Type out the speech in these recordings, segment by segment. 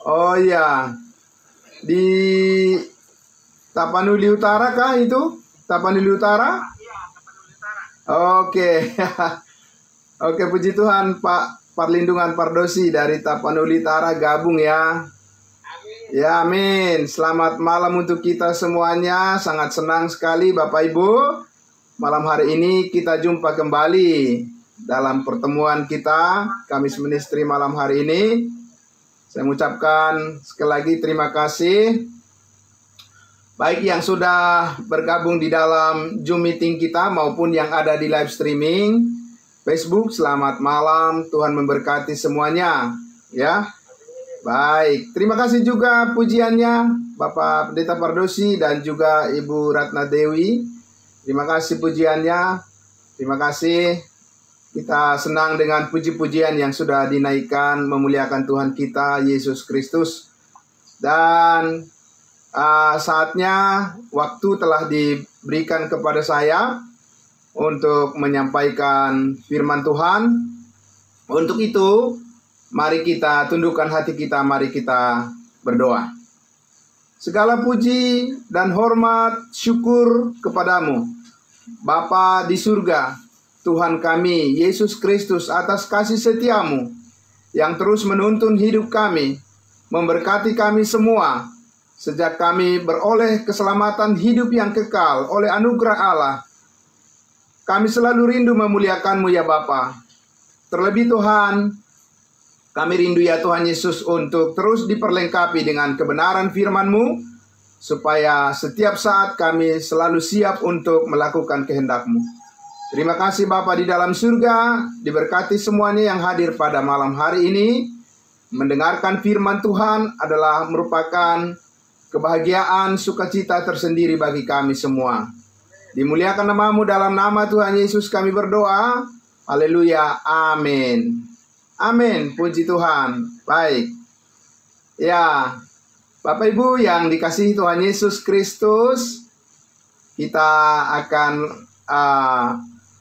Oh iya, di Tapanuli Utara kah itu? Tapanuli Utara? Oke. Oke, puji Tuhan, Pak Perlindungan Pardosi dari Tapanuli Utara gabung ya. Ya, amin. Selamat malam untuk kita semuanya. Sangat senang sekali Bapak Ibu. Malam hari ini kita jumpa kembali dalam pertemuan kita Kamis Ministry malam hari ini. Saya mengucapkan sekali lagi terima kasih. Baik yang sudah bergabung di dalam Zoom meeting kita maupun yang ada di live streaming Facebook, selamat malam. Tuhan memberkati semuanya, ya. Baik, terima kasih juga pujiannya Bapak Pendeta Pardosi dan juga Ibu Ratna Dewi. Terima kasih pujiannya. Terima kasih. Kita senang dengan puji-pujian yang sudah dinaikkan memuliakan Tuhan kita Yesus Kristus. Dan saatnya waktu telah diberikan kepada saya untuk menyampaikan firman Tuhan. Untuk itu, mari kita tundukkan hati kita, mari kita berdoa. Segala puji dan hormat syukur kepadamu, Bapa di surga, Tuhan kami, Yesus Kristus, atas kasih setiamu yang terus menuntun hidup kami, memberkati kami semua, sejak kami beroleh keselamatan hidup yang kekal oleh anugerah Allah. Kami selalu rindu memuliakan-Mu ya Bapa. Terlebih Tuhan, kami rindu ya Tuhan Yesus untuk terus diperlengkapi dengan kebenaran firman-Mu, supaya setiap saat kami selalu siap untuk melakukan kehendak-Mu. Terima kasih Bapa di dalam surga, diberkati semuanya yang hadir pada malam hari ini. Mendengarkan firman Tuhan adalah merupakan kebahagiaan, sukacita tersendiri bagi kami semua. Dimuliakan nama-Mu, dalam nama Tuhan Yesus kami berdoa. Haleluya, amin. Amin, puji Tuhan. Baik. Ya, Bapak Ibu yang dikasihi Tuhan Yesus Kristus, kita akan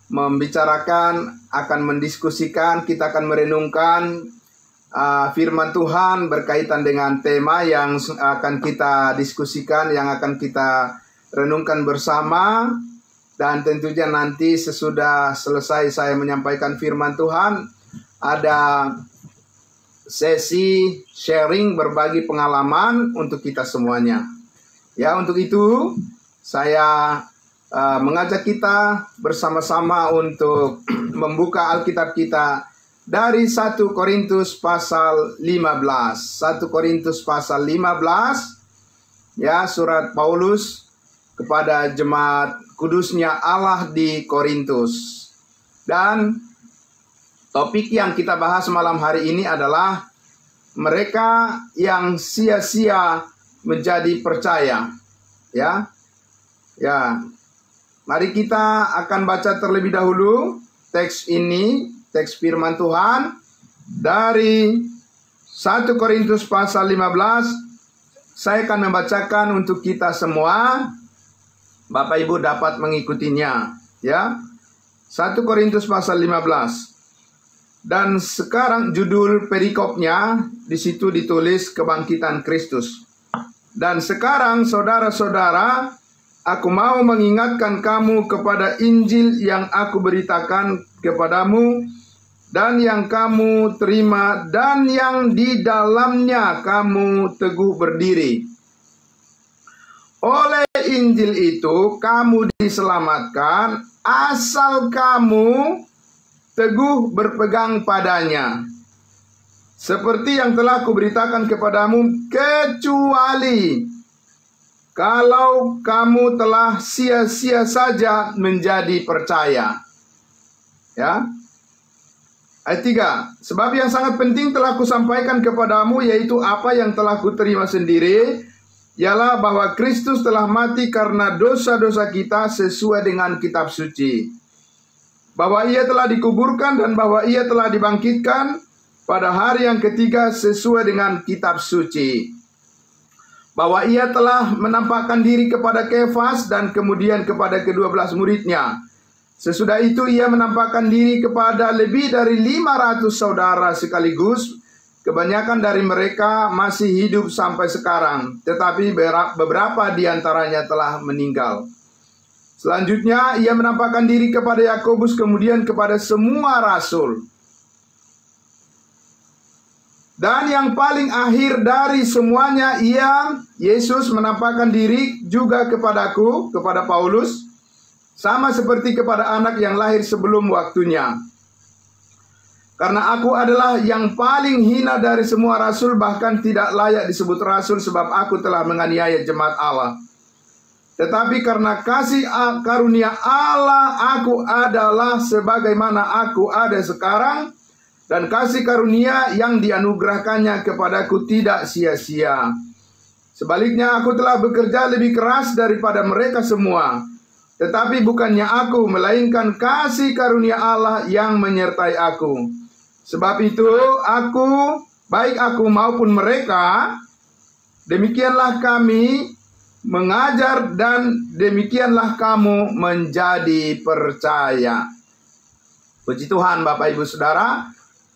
membicarakan, akan mendiskusikan, kita akan merenungkan firman Tuhan berkaitan dengan tema yang akan kita diskusikan, yang akan kita renungkan bersama. Dan tentunya nanti sesudah selesai saya menyampaikan firman Tuhan, ada sesi sharing, berbagi pengalaman untuk kita semuanya. Ya, untuk itu saya mengajak kita bersama-sama untuk membuka Alkitab kita dari 1 Korintus pasal 15. 1 Korintus pasal 15, ya, surat Paulus kepada jemaat kudusnya Allah di Korintus. Dan topik yang kita bahas malam hari ini adalah mereka yang sia-sia menjadi percaya. Ya. Ya. Mari kita akan baca terlebih dahulu teks ini, teks firman Tuhan dari 1 Korintus pasal 15. Saya akan membacakan untuk kita semua. Bapak Ibu dapat mengikutinya, ya. 1 Korintus pasal 15. Dan sekarang judul perikopnya di situ ditulis kebangkitan Kristus. Dan sekarang saudara-saudara, aku mau mengingatkan kamu kepada Injil yang aku beritakan kepadamu, dan yang kamu terima, dan yang di dalamnya kamu teguh berdiri. Oleh Injil itu kamu diselamatkan, asal kamu teguh berpegang padanya. Seperti yang telah kuberitakan kepadamu, kecuali kalau kamu telah sia-sia saja menjadi percaya. Ya. Ayat 3. Sebab yang sangat penting telah kusampaikan kepadamu, yaitu apa yang telah kuterima sendiri, ialah bahwa Kristus telah mati karena dosa-dosa kita sesuai dengan kitab suci. Bahwa ia telah dikuburkan dan bahwa ia telah dibangkitkan pada hari yang ketiga sesuai dengan kitab suci. Bahwa ia telah menampakkan diri kepada Kefas dan kemudian kepada ke-12 muridnya. Sesudah itu ia menampakkan diri kepada lebih dari 500 saudara sekaligus, kebanyakan dari mereka masih hidup sampai sekarang, tetapi beberapa di antaranya telah meninggal. Selanjutnya, ia menampakkan diri kepada Yakobus, kemudian kepada semua rasul. Dan yang paling akhir dari semuanya, Yesus menampakkan diri juga kepadaku, kepada Paulus, sama seperti kepada anak yang lahir sebelum waktunya. Karena aku adalah yang paling hina dari semua rasul, bahkan tidak layak disebut rasul, sebab aku telah menganiaya jemaat Allah. Tetapi karena kasih karunia Allah, aku adalah sebagaimana aku ada sekarang, dan kasih karunia yang dianugerahkannya kepadaku tidak sia-sia. Sebaliknya, aku telah bekerja lebih keras daripada mereka semua. Tetapi bukannya aku, melainkan kasih karunia Allah yang menyertai aku. Sebab itu, baik aku maupun mereka, demikianlah kami mengajar, dan demikianlah kamu menjadi percaya. Puji Tuhan, Bapak Ibu Saudara.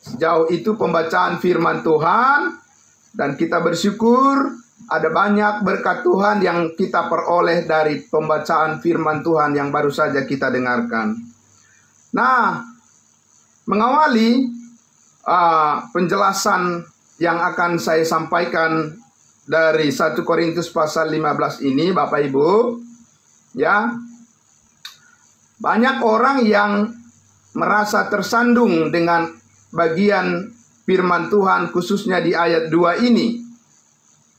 Sejauh itu pembacaan firman Tuhan, dan kita bersyukur ada banyak berkat Tuhan yang kita peroleh dari pembacaan firman Tuhan yang baru saja kita dengarkan. Nah, mengawali penjelasan yang akan saya sampaikan dari 1 Korintus pasal 15 ini, Bapak Ibu, ya, banyak orang yang merasa tersandung dengan bagian firman Tuhan, khususnya di ayat 2 ini.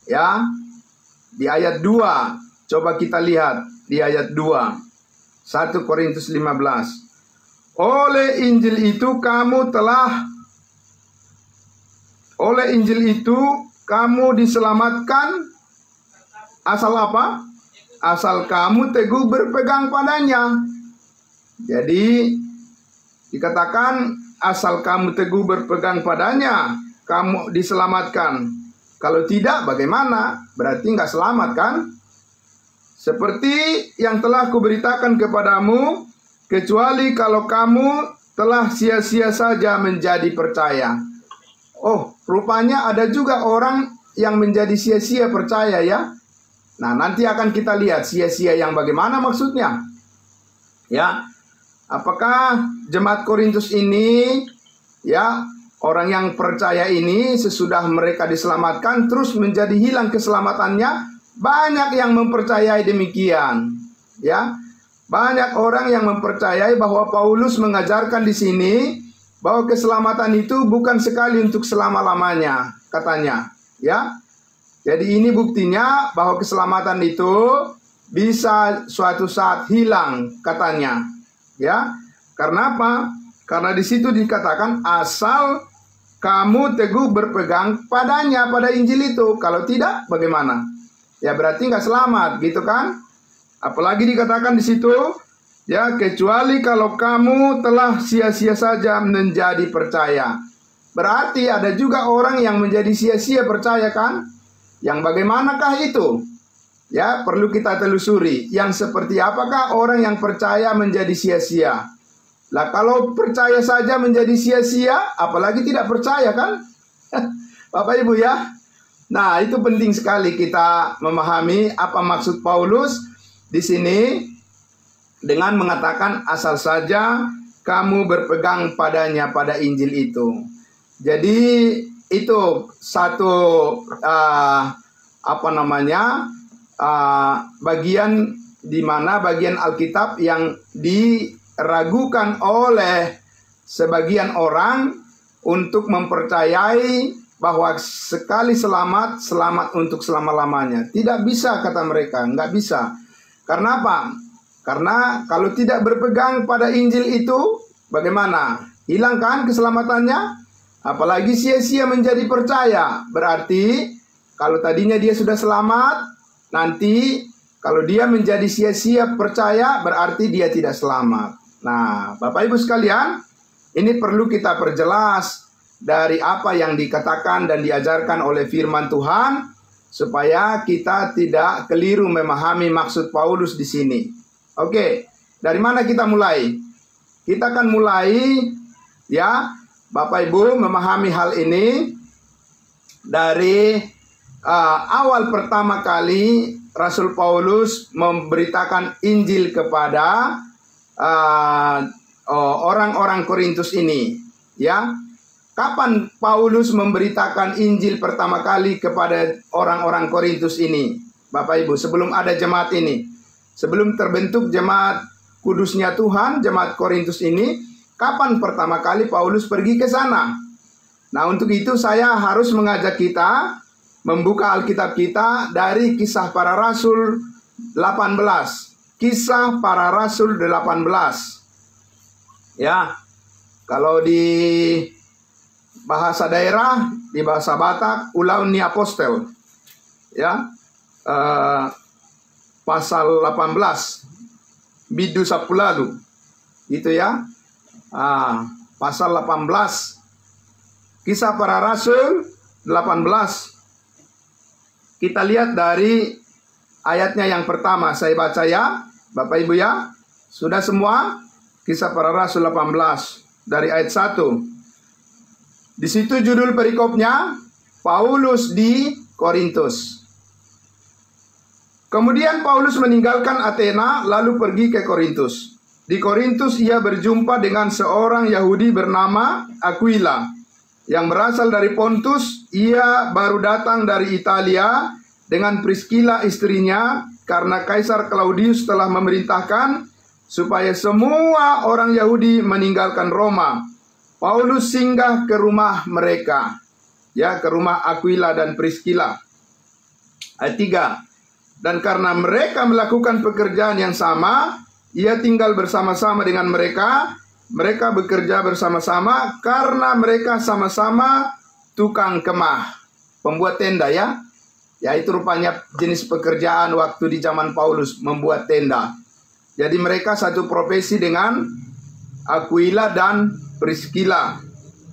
Ya, di ayat 2, coba kita lihat di ayat 2, 1 Korintus 15. Oleh Injil itu kamu diselamatkan. Asal apa? Asal kamu teguh berpegang padanya. Jadi dikatakan asal kamu teguh berpegang padanya, kamu diselamatkan. Kalau tidak, bagaimana? Berarti nggak selamat kan? Seperti yang telah kuberitakan kepadamu, kecuali kalau kamu telah sia-sia saja menjadi percaya. Oh, rupanya ada juga orang yang menjadi sia-sia percaya ya. Nah, nanti akan kita lihat sia-sia yang bagaimana maksudnya. Ya. Apakah jemaat Korintus ini, ya, orang yang percaya ini sesudah mereka diselamatkan terus menjadi hilang keselamatannya? Banyak yang mempercayai demikian, ya. Banyak orang yang mempercayai bahwa Paulus mengajarkan di sini bahwa keselamatan itu bukan sekali untuk selama-lamanya, katanya, ya. Jadi ini buktinya bahwa keselamatan itu bisa suatu saat hilang, katanya. Ya, karena apa? Karena di situ dikatakan asal kamu teguh berpegang padanya, pada Injil itu. Kalau tidak, bagaimana? Ya berarti nggak selamat, gitu kan? Apalagi dikatakan di situ, ya, kecuali kalau kamu telah sia-sia saja menjadi percaya. Berarti ada juga orang yang menjadi sia-sia percaya kan? Yang bagaimanakah itu? Ya, perlu kita telusuri. Yang seperti apakah orang yang percaya menjadi sia-sia? Lah, kalau percaya saja menjadi sia-sia, apalagi tidak percaya kan? Bapak Ibu ya. Nah, itu penting sekali kita memahami apa maksud Paulus di sini dengan mengatakan asal saja kamu berpegang padanya, pada Injil itu. Jadi itu satu bagian di mana bagian Alkitab yang diragukan oleh sebagian orang untuk mempercayai bahwa sekali selamat, selamat untuk selama-lamanya. Tidak bisa, kata mereka, nggak bisa. Karena apa? Karena kalau tidak berpegang pada Injil itu, bagaimana? Hilangkan keselamatannya? Apalagi sia-sia menjadi percaya. Berarti kalau tadinya dia sudah selamat, nanti kalau dia menjadi sia-sia percaya, berarti dia tidak selamat. Nah, Bapak Ibu sekalian, ini perlu kita perjelas dari apa yang dikatakan dan diajarkan oleh firman Tuhan, supaya kita tidak keliru memahami maksud Paulus di sini. Oke, dari mana kita mulai? Kita akan mulai, ya, Bapak Ibu memahami hal ini dari awal pertama kali Rasul Paulus memberitakan Injil kepada orang-orang Korintus ini, ya. Kapan Paulus memberitakan Injil pertama kali kepada orang-orang Korintus ini? Bapak Ibu, sebelum ada jemaat ini, sebelum terbentuk jemaat kudusnya Tuhan, jemaat Korintus ini, kapan pertama kali Paulus pergi ke sana? Nah, untuk itu saya harus mengajak kita membuka Alkitab kita dari Kisah Para Rasul 18. Kisah Para Rasul 18. Ya, kalau di bahasa daerah, di bahasa Batak, Ulaun ni Apostel, ya, pasal 18, bidu sapulalu, gitu ya, pasal 18, Kisah Para Rasul 18, kita lihat dari ayatnya yang pertama, saya baca ya, Bapak Ibu ya, sudah semua, Kisah Para Rasul 18, dari ayat 1. Di situ judul perikopnya, Paulus di Korintus. Kemudian Paulus meninggalkan Athena lalu pergi ke Korintus. Di Korintus ia berjumpa dengan seorang Yahudi bernama Aquila yang berasal dari Pontus. Ia baru datang dari Italia dengan Priscilla istrinya karena Kaisar Claudius telah memerintahkan supaya semua orang Yahudi meninggalkan Roma. Paulus singgah ke rumah mereka, ya, ke rumah Aquila dan Priscilla. Ayat 3. Dan karena mereka melakukan pekerjaan yang sama, ia tinggal bersama-sama dengan mereka. Mereka bekerja bersama-sama karena mereka sama-sama tukang kemah, pembuat tenda, ya. Ya, itu rupanya jenis pekerjaan waktu di zaman Paulus, membuat tenda. Jadi mereka satu profesi dengan Aquila dan Priscilla,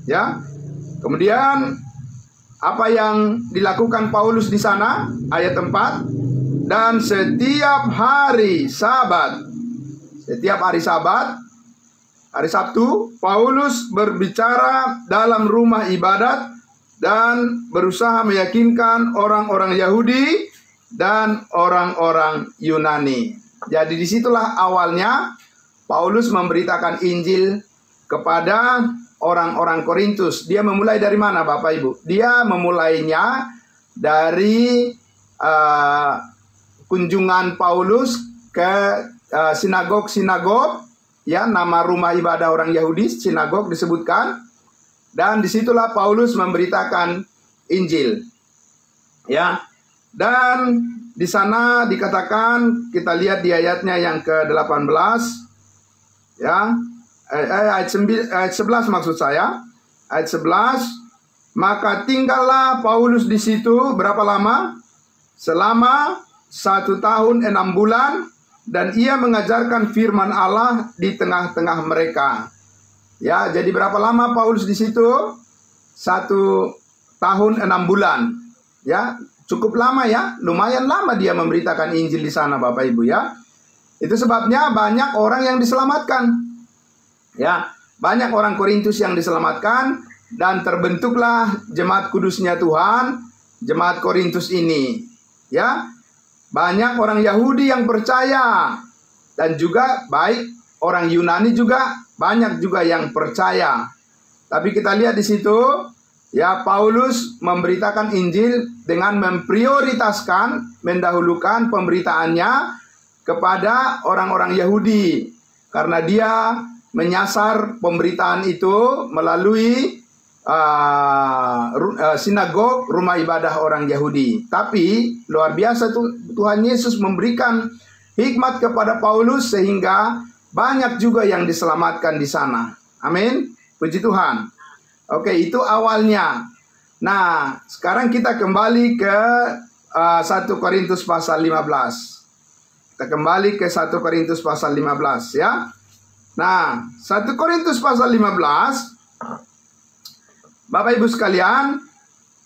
ya. Kemudian apa yang dilakukan Paulus di sana? Ayat 4. Dan setiap hari Sabat, hari Sabtu, Paulus berbicara dalam rumah ibadat dan berusaha meyakinkan orang-orang Yahudi dan orang-orang Yunani. Jadi disitulah awalnya Paulus memberitakan Injil kepada orang-orang Korintus. Dia memulai dari mana, Bapak Ibu? Dia memulainya dari kunjungan Paulus ke sinagog-sinagog, ya, nama rumah ibadah orang Yahudi, sinagog disebutkan. Dan disitulah Paulus memberitakan Injil, ya. Dan di sana dikatakan, kita lihat di ayatnya yang ke-18, ya. Ayat 11 maksud saya. Ayat 11. Maka tinggallah Paulus di situ berapa lama? Selama 1 tahun 6 bulan. Dan ia mengajarkan firman Allah di tengah-tengah mereka. Ya, jadi berapa lama Paulus di situ? 1 tahun 6 bulan. Ya, cukup lama ya. Lumayan lama dia memberitakan Injil di sana, Bapak Ibu ya. Itu sebabnya banyak orang yang diselamatkan. Ya, banyak orang Korintus yang diselamatkan dan terbentuklah jemaat kudusnya Tuhan, jemaat Korintus ini. Ya, banyak orang Yahudi yang percaya dan juga baik orang Yunani juga banyak juga yang percaya. Tapi kita lihat di situ, ya, Paulus memberitakan Injil dengan memprioritaskan, mendahulukan pemberitaannya kepada orang-orang Yahudi karena dia menyasar pemberitaan itu melalui sinagog, rumah ibadah orang Yahudi. Tapi luar biasa Tuhan Yesus memberikan hikmat kepada Paulus sehingga banyak juga yang diselamatkan di sana. Amin. Puji Tuhan. Oke, itu awalnya. Nah, sekarang kita kembali ke 1 Korintus pasal 15. Kita kembali ke 1 Korintus pasal 15 ya. Nah, 1 Korintus pasal 15, Bapak Ibu sekalian,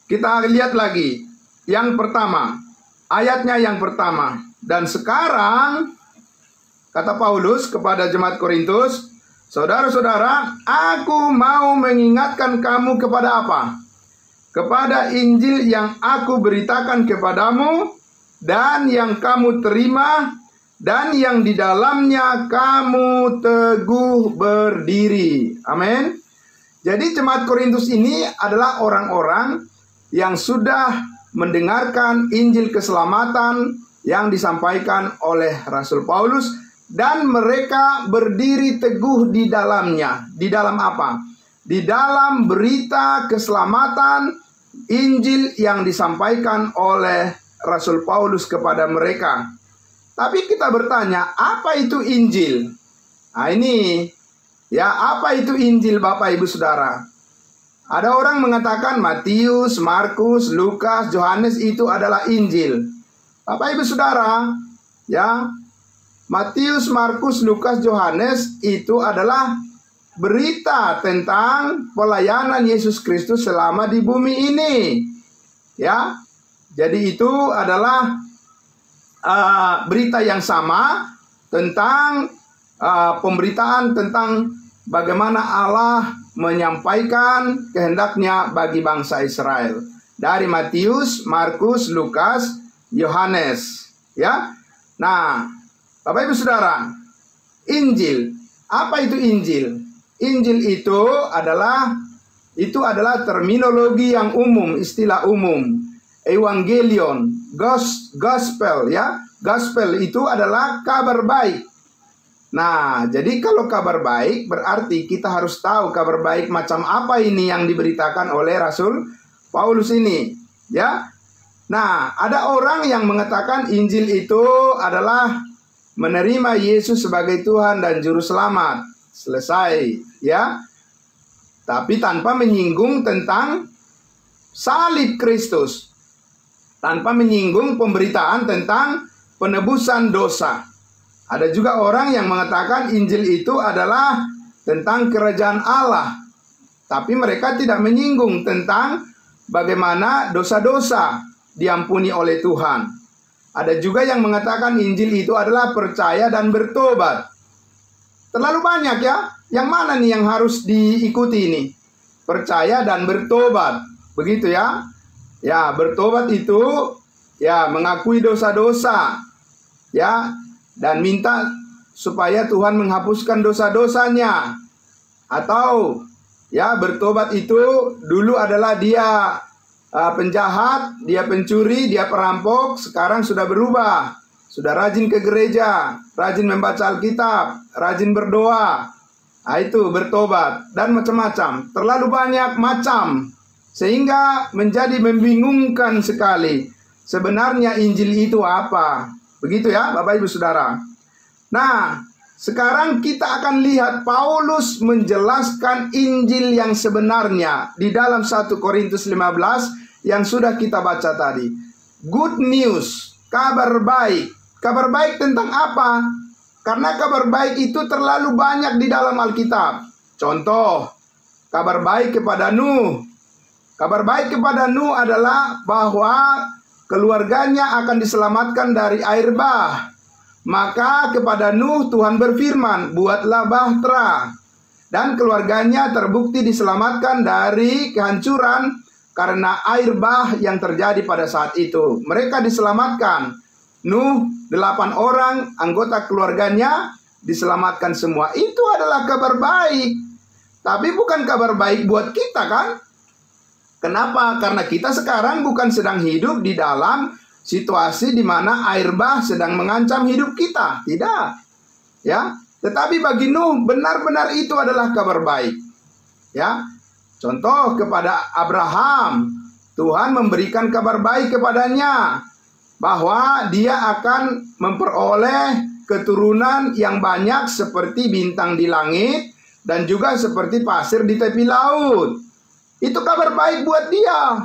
kita lihat lagi. Yang pertama, ayatnya yang pertama. Dan sekarang, kata Paulus kepada jemaat Korintus, saudara-saudara, aku mau mengingatkan kamu kepada apa? kepada Injil yang aku beritakan kepadamu, dan yang kamu terima, dan yang di dalamnya kamu teguh berdiri. Amin. Jadi jemaat Korintus ini adalah orang-orang yang sudah mendengarkan Injil keselamatan yang disampaikan oleh Rasul Paulus, dan mereka berdiri teguh di dalamnya. Di dalam apa? Di dalam berita keselamatan Injil yang disampaikan oleh Rasul Paulus kepada mereka. Tapi kita bertanya, apa itu Injil? Nah ini, ya, apa itu Injil Bapak Ibu Saudara? Ada orang mengatakan Matius, Markus, Lukas, Yohanes itu adalah Injil. Bapak Ibu Saudara, ya, Matius, Markus, Lukas, Yohanes itu adalah berita tentang pelayanan Yesus Kristus selama di bumi ini. Ya, jadi itu adalah berita yang sama tentang pemberitaan tentang bagaimana Allah menyampaikan kehendaknya bagi bangsa Israel. Dari Matius, Markus, Lukas, Yohanes. Ya, nah, Bapak Ibu Saudara, Injil, apa itu Injil? Injil itu adalah terminologi yang umum, istilah umum. Evangelion, gospel, ya. Gospel itu adalah kabar baik. Nah, jadi kalau kabar baik berarti kita harus tahu kabar baik macam apa ini yang diberitakan oleh Rasul Paulus ini, ya. Nah, ada orang yang mengatakan Injil itu adalah menerima Yesus sebagai Tuhan dan Juru Selamat. Selesai, ya. Tapi tanpa menyinggung tentang salib Kristus, tanpa menyinggung pemberitaan tentang penebusan dosa. Ada juga orang yang mengatakan Injil itu adalah tentang kerajaan Allah, tapi mereka tidak menyinggung tentang bagaimana dosa-dosa diampuni oleh Tuhan. Ada juga yang mengatakan Injil itu adalah percaya dan bertobat. Terlalu banyak, ya. Yang mana nih yang harus diikuti ini? Percaya dan bertobat. Begitu, ya. Ya, bertobat itu ya mengakui dosa-dosa, ya, dan minta supaya Tuhan menghapuskan dosa-dosanya. Atau ya, bertobat itu dulu adalah dia penjahat, dia pencuri, dia perampok, sekarang sudah berubah. Sudah rajin ke gereja, rajin membaca Alkitab, rajin berdoa. Nah, itu bertobat. Dan macam-macam. Terlalu banyak macam. Sehingga menjadi membingungkan sekali. Sebenarnya Injil itu apa? Begitu, ya Bapak Ibu Saudara. Nah, sekarang kita akan lihat Paulus menjelaskan Injil yang sebenarnya. Di dalam 1 Korintus 15 yang sudah kita baca tadi. Good news, kabar baik. Kabar baik tentang apa? Karena kabar baik itu terlalu banyak di dalam Alkitab. Contoh, kabar baik kepada Nuh. Kabar baik kepada Nuh adalah bahwa keluarganya akan diselamatkan dari air bah. Maka kepada Nuh Tuhan berfirman, buatlah bahtera. Dan keluarganya terbukti diselamatkan dari kehancuran karena air bah yang terjadi pada saat itu. Mereka diselamatkan. Nuh, 8 orang anggota keluarganya diselamatkan semua. Itu adalah kabar baik. Tapi bukan kabar baik buat kita, kan? Kenapa? Karena kita sekarang bukan sedang hidup di dalam situasi di mana air bah sedang mengancam hidup kita. Tidak. Ya. Tetapi bagi Nuh benar-benar itu adalah kabar baik. Ya. Contoh kepada Abraham, Tuhan memberikan kabar baik kepadanya bahwa dia akan memperoleh keturunan yang banyak seperti bintang di langit dan juga seperti pasir di tepi laut. Itu kabar baik buat dia.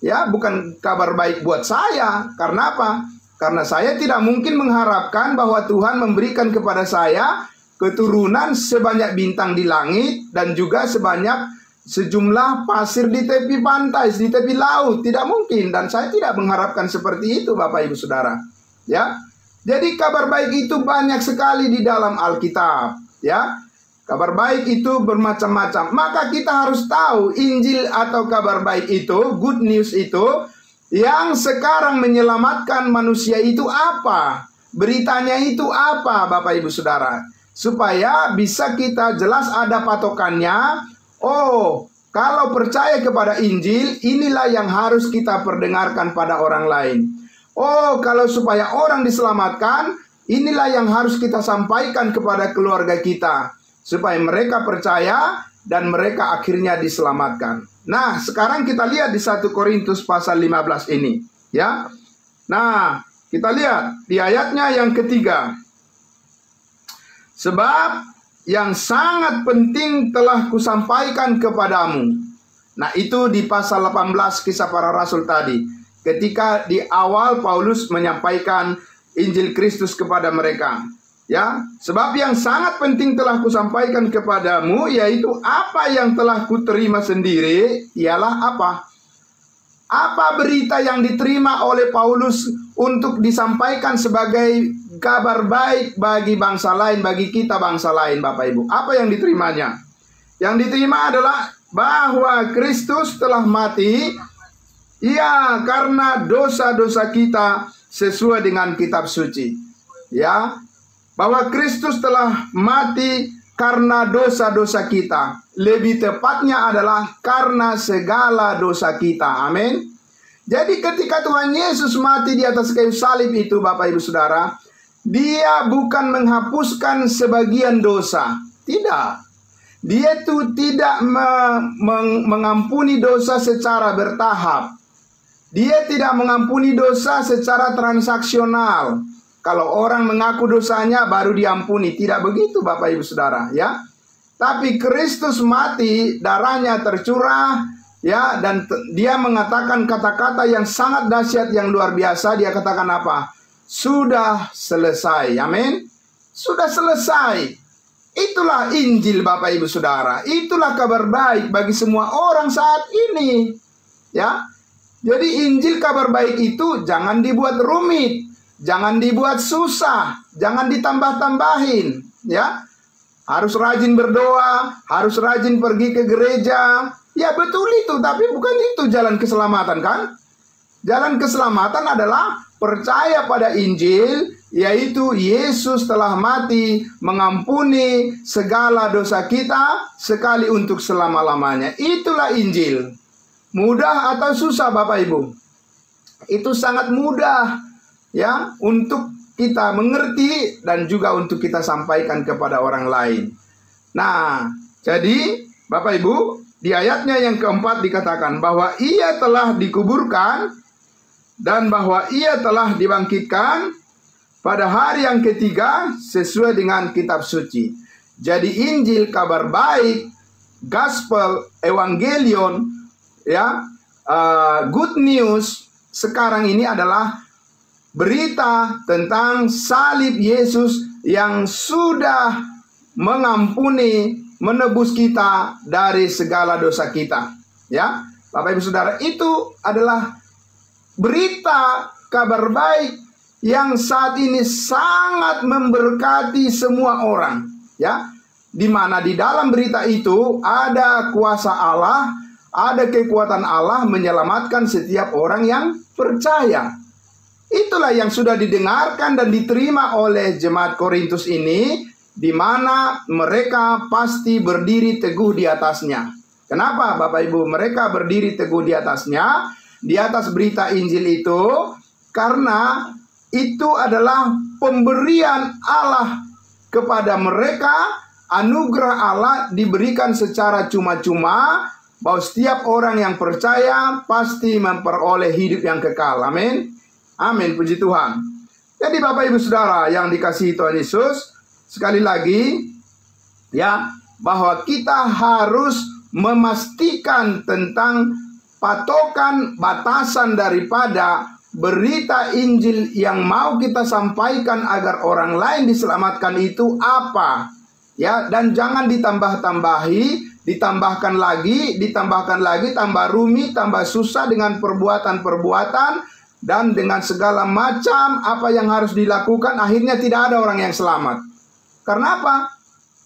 Ya, bukan kabar baik buat saya. Karena apa? Karena saya tidak mungkin mengharapkan bahwa Tuhan memberikan kepada saya keturunan sebanyak bintang di langit dan juga sebanyak sejumlah pasir di tepi pantai, di tepi laut. Tidak mungkin, dan saya tidak mengharapkan seperti itu, Bapak Ibu Saudara. Ya. Jadi kabar baik itu banyak sekali di dalam Alkitab, ya. Kabar baik itu bermacam-macam. Maka kita harus tahu Injil atau kabar baik itu, good news itu, yang sekarang menyelamatkan manusia itu apa? Beritanya itu apa, Bapak Ibu Saudara? Supaya bisa kita jelas ada patokannya. Oh, kalau percaya kepada Injil, inilah yang harus kita perdengarkan pada orang lain. Oh, kalau supaya orang diselamatkan, inilah yang harus kita sampaikan kepada keluarga kita, supaya mereka percaya dan mereka akhirnya diselamatkan. Nah, sekarang kita lihat di 1 Korintus pasal 15 ini, ya. Nah, kita lihat di ayatnya yang ketiga. Sebab yang sangat penting telah kusampaikan kepadamu. Nah, itu di pasal 18 Kisah Para Rasul tadi. Ketika di awal Paulus menyampaikan Injil Kristus kepada mereka. Ya, sebab yang sangat penting telah kusampaikan kepadamu, yaitu apa yang telah kuterima sendiri, ialah apa? Apa berita yang diterima oleh Paulus untuk disampaikan sebagai kabar baik bagi bangsa lain, bagi kita bangsa lain, Bapak Ibu? Apa yang diterimanya? Yang diterima adalah bahwa Kristus telah mati, ya, karena dosa-dosa kita sesuai dengan kitab suci. Ya, bahwa Kristus telah mati karena dosa-dosa kita. Lebih tepatnya adalah karena segala dosa kita. Amin. Jadi ketika Tuhan Yesus mati di atas kayu salib itu, Bapak Ibu Saudara, Dia bukan menghapuskan sebagian dosa. Tidak. Dia itu tidak mengampuni dosa secara bertahap. Dia tidak mengampuni dosa secara transaksional. Kalau orang mengaku dosanya baru diampuni. Tidak begitu, Bapak Ibu Saudara, ya. Tapi Kristus mati, darahnya tercurah, ya, dan Dia mengatakan kata-kata yang sangat dahsyat, yang luar biasa. Dia katakan apa? Sudah selesai. Amin. Sudah selesai. Itulah Injil, Bapak Ibu Saudara. Itulah kabar baik bagi semua orang saat ini. Ya. Jadi Injil kabar baik itu jangan dibuat rumit. Jangan dibuat susah, jangan ditambah-tambahin, ya. Harus rajin berdoa, harus rajin pergi ke gereja. Ya betul itu, tapi bukan itu jalan keselamatan, kan? Jalan keselamatan adalah percaya pada Injil, yaitu Yesus telah mati mengampuni segala dosa kita sekali untuk selama-lamanya. Itulah Injil. Mudah atau susah, Bapak Ibu? Itu sangat mudah, ya, untuk kita mengerti dan juga untuk kita sampaikan kepada orang lain. Nah, jadi Bapak Ibu, di ayatnya yang keempat dikatakan bahwa Ia telah dikuburkan dan bahwa Ia telah dibangkitkan pada hari yang ketiga sesuai dengan kitab suci. Jadi Injil, kabar baik, gospel, evangelion, ya, good news sekarang ini adalah berita tentang salib Yesus yang sudah mengampuni, menebus kita dari segala dosa kita. Ya, Bapak Ibu Saudara, itu adalah berita kabar baik yang saat ini sangat memberkati semua orang. Ya, di mana di dalam berita itu ada kuasa Allah, ada kekuatan Allah menyelamatkan setiap orang yang percaya. Itulah yang sudah didengarkan dan diterima oleh jemaat Korintus ini, di mana mereka pasti berdiri teguh di atasnya. Kenapa, Bapak Ibu? Mereka berdiri teguh di atasnya, di atas berita Injil itu, karena itu adalah pemberian Allah kepada mereka. Anugerah Allah diberikan secara cuma-cuma, bahwa setiap orang yang percaya pasti memperoleh hidup yang kekal. Amin. Amin, puji Tuhan. Jadi Bapak Ibu Saudara yang dikasihi Tuhan Yesus, sekali lagi, ya, bahwa kita harus memastikan tentang patokan batasan daripada berita Injil yang mau kita sampaikan agar orang lain diselamatkan itu apa. Ya, dan jangan ditambah-tambahi, ditambahkan lagi, tambah rumit, tambah susah dengan perbuatan-perbuatan, dan dengan segala macam apa yang harus dilakukan, akhirnya tidak ada orang yang selamat. Karena apa?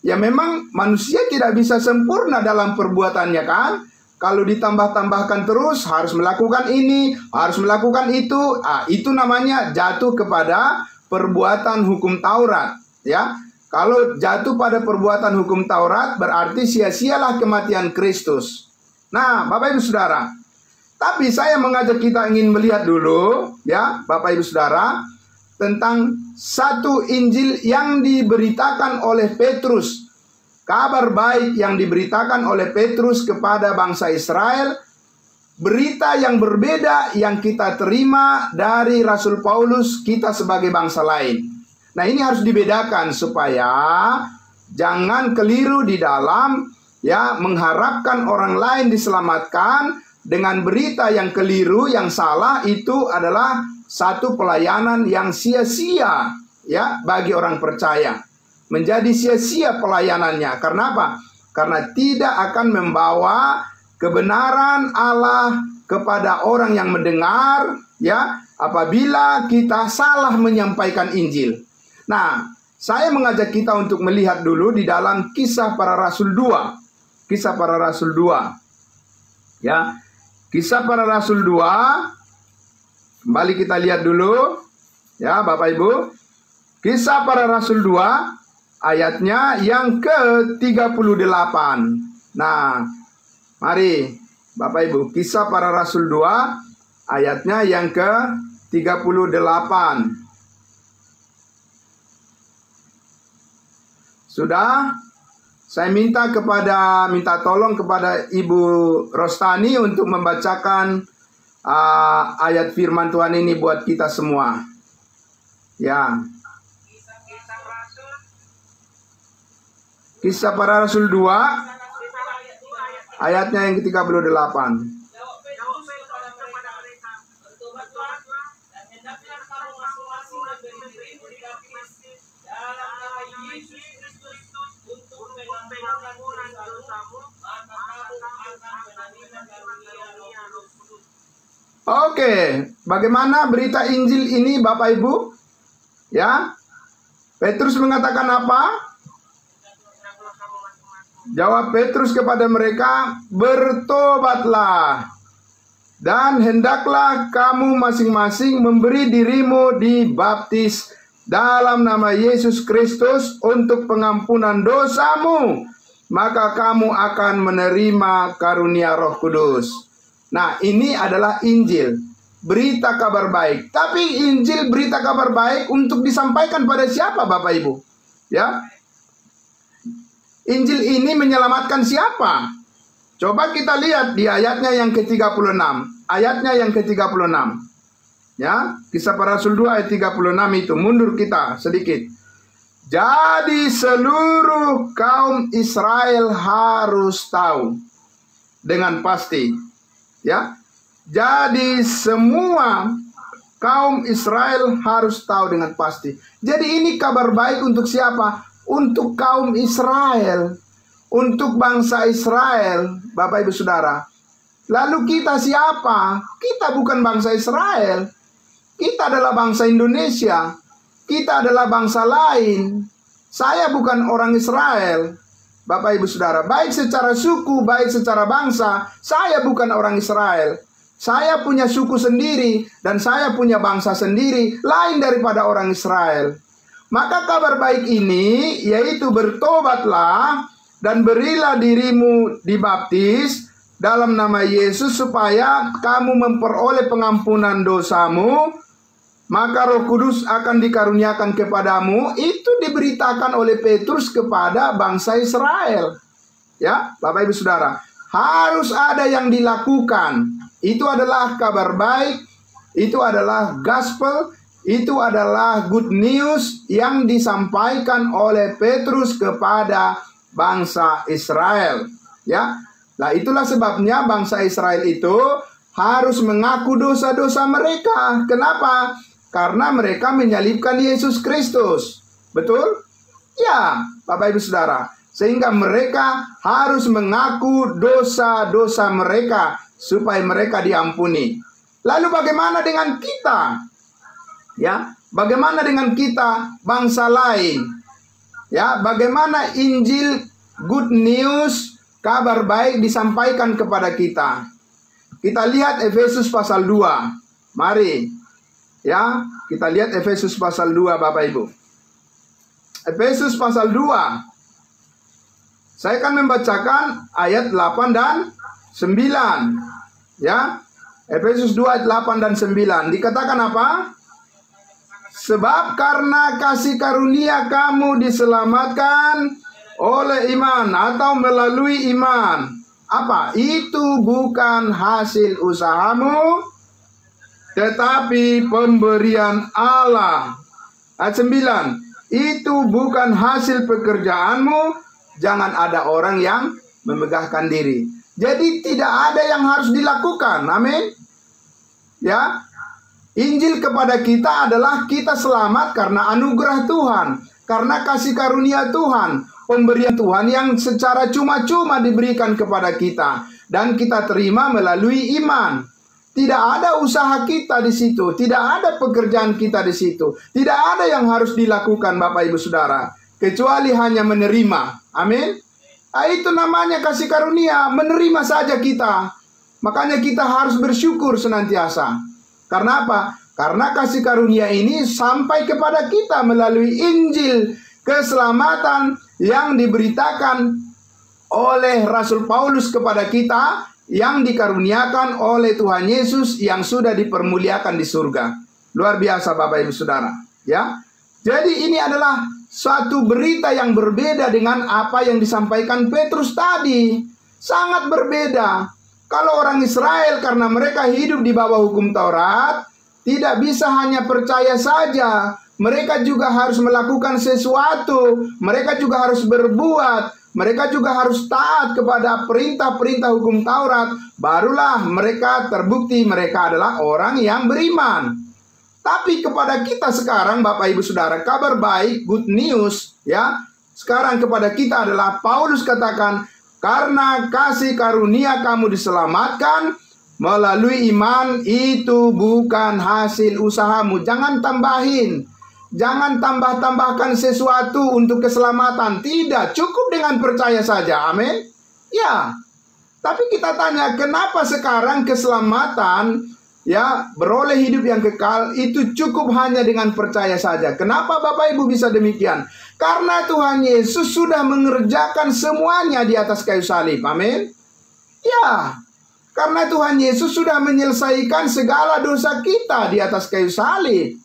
Ya memang manusia tidak bisa sempurna dalam perbuatannya kan. Kalau ditambah-tambahkan terus, harus melakukan ini, harus melakukan itu, itu namanya jatuh kepada perbuatan hukum Taurat. Ya, kalau jatuh pada perbuatan hukum Taurat, berarti sia-sialah kematian Kristus. Nah, Bapak Ibu Saudara, tapi saya mengajak kita ingin melihat dulu, ya, Bapak Ibu Saudara, tentang satu Injil yang diberitakan oleh Petrus. Kabar baik yang diberitakan oleh Petrus kepada bangsa Israel. Berita yang berbeda yang kita terima dari Rasul Paulus kita sebagai bangsa lain. Nah, ini harus dibedakan supaya jangan keliru di dalam ya mengharapkan orang lain diselamatkan dengan berita yang keliru, yang salah. Itu adalah satu pelayanan yang sia-sia ya bagi orang percaya. Menjadi sia-sia pelayanannya. Karena apa? Karena tidak akan membawa kebenaran Allah kepada orang yang mendengar ya apabila kita salah menyampaikan Injil. Nah, saya mengajak kita untuk melihat dulu di dalam Kisah Para Rasul 2. Kisah Para Rasul 2. Ya. Kisah Para Rasul 2. Kembali kita lihat dulu, ya Bapak Ibu. Kisah Para Rasul 2, ayatnya yang ke-38. Nah, mari Bapak Ibu, Kisah Para Rasul 2, ayatnya yang ke-38. Sudah? Saya minta tolong kepada Ibu Rostani untuk membacakan ayat firman Tuhan ini buat kita semua. Ya. Kisah Para Rasul 2 ayatnya yang ke-38. Oke, bagaimana berita Injil ini Bapak Ibu? Ya, Petrus mengatakan apa? Jawab Petrus kepada mereka, bertobatlah, dan hendaklah kamu masing-masing memberi dirimu dibaptis dalam nama Yesus Kristus untuk pengampunan dosamu, maka kamu akan menerima karunia Roh Kudus. Nah, ini adalah Injil, berita kabar baik. Tapi Injil berita kabar baik untuk disampaikan pada siapa Bapak Ibu? Ya. Injil ini menyelamatkan siapa? Coba kita lihat di ayatnya yang ke-36. Ayatnya yang ke-36. Ya, Kisah Para Rasul 2 ayat 36 itu. Mundur kita sedikit. Jadi seluruh kaum Israel harus tahu dengan pasti. Ya, jadi semua kaum Israel harus tahu dengan pasti. Jadi ini kabar baik untuk siapa? Untuk kaum Israel, untuk bangsa Israel, Bapak Ibu Saudara. Lalu kita siapa? Kita bukan bangsa Israel. Kita adalah bangsa Indonesia. Kita adalah bangsa lain. Saya bukan orang Israel. Bapak Ibu Saudara, baik secara suku, baik secara bangsa, saya bukan orang Israel. Saya punya suku sendiri dan saya punya bangsa sendiri, lain daripada orang Israel. Maka kabar baik ini yaitu bertobatlah dan berilah dirimu dibaptis dalam nama Yesus supaya kamu memperoleh pengampunan dosamu, maka Roh Kudus akan dikaruniakan kepadamu. Itu diberitakan oleh Petrus kepada bangsa Israel. Ya, Bapak Ibu Saudara, harus ada yang dilakukan. Itu adalah kabar baik, itu adalah gospel, itu adalah good news yang disampaikan oleh Petrus kepada bangsa Israel. Ya, nah itulah sebabnya bangsa Israel itu harus mengaku dosa-dosa mereka. Kenapa? Karena mereka menyalibkan Yesus Kristus. Betul? Ya, Bapak Ibu Saudara. Sehingga mereka harus mengaku dosa-dosa mereka supaya mereka diampuni. Lalu bagaimana dengan kita? Ya, bagaimana dengan kita bangsa lain? Ya, bagaimana Injil good news, kabar baik disampaikan kepada kita. Kita lihat Efesus pasal 2. Mari. Ya, kita lihat Efesus pasal 2 Bapak Ibu. Efesus pasal 2. Saya akan membacakan ayat 8 dan 9. Ya. Efesus 2 ayat 8 dan 9. Dikatakan apa? Sebab karena kasih karunia kamu diselamatkan oleh iman atau melalui iman. Apa? Itu bukan hasil usahamu, tetapi pemberian Allah. Ayat 9. Itu bukan hasil pekerjaanmu. Jangan ada orang yang memegahkan diri. Jadi tidak ada yang harus dilakukan. Amin. Ya. Injil kepada kita adalah kita selamat karena anugerah Tuhan, karena kasih karunia Tuhan, pemberian Tuhan yang secara cuma-cuma diberikan kepada kita dan kita terima melalui iman. Tidak ada usaha kita di situ, tidak ada pekerjaan kita di situ, tidak ada yang harus dilakukan Bapak Ibu Saudara, kecuali hanya menerima. Amin. Nah, itu namanya kasih karunia, menerima saja kita. Makanya kita harus bersyukur senantiasa. Karena apa? Karena kasih karunia ini sampai kepada kita melalui Injil keselamatan yang diberitakan oleh Rasul Paulus kepada kita, yang dikaruniakan oleh Tuhan Yesus yang sudah dipermuliakan di surga. Luar biasa Bapak Ibu Saudara. Ya. Jadi ini adalah suatu berita yang berbeda dengan apa yang disampaikan Petrus tadi. Sangat berbeda. Kalau orang Israel karena mereka hidup di bawah hukum Taurat, tidak bisa hanya percaya saja. Mereka juga harus melakukan sesuatu. Mereka juga harus berbuat. Mereka juga harus taat kepada perintah-perintah hukum Taurat. Barulah mereka terbukti mereka adalah orang yang beriman. Tapi kepada kita sekarang Bapak Ibu Saudara, kabar baik, good news, ya. Sekarang kepada kita adalah Paulus katakan, karena kasih karunia kamu diselamatkan melalui iman, itu bukan hasil usahamu. Jangan tambahin. Jangan tambah-tambahkan sesuatu untuk keselamatan. Tidak, cukup dengan percaya saja. Amin. Ya. Tapi kita tanya, kenapa sekarang keselamatan, ya, beroleh hidup yang kekal itu cukup hanya dengan percaya saja? Kenapa Bapak Ibu bisa demikian? Karena Tuhan Yesus sudah mengerjakan semuanya di atas kayu salib. Amin. Ya. Karena Tuhan Yesus sudah menyelesaikan segala dosa kita di atas kayu salib.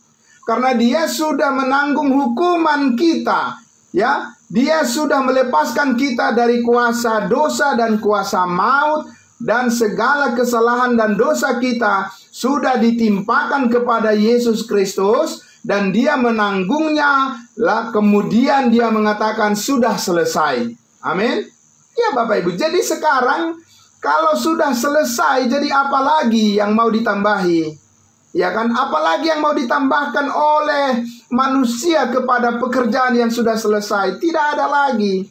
Karena Dia sudah menanggung hukuman kita, ya. Dia sudah melepaskan kita dari kuasa dosa dan kuasa maut, dan segala kesalahan dan dosa kita sudah ditimpakan kepada Yesus Kristus, dan Dia menanggungnya. Lah kemudian Dia mengatakan sudah selesai. Amin. Ya Bapak Ibu. Jadi sekarang kalau sudah selesai, jadi apa lagi yang mau ditambahi? Ya kan, apalagi yang mau ditambahkan oleh manusia kepada pekerjaan yang sudah selesai? Tidak ada lagi.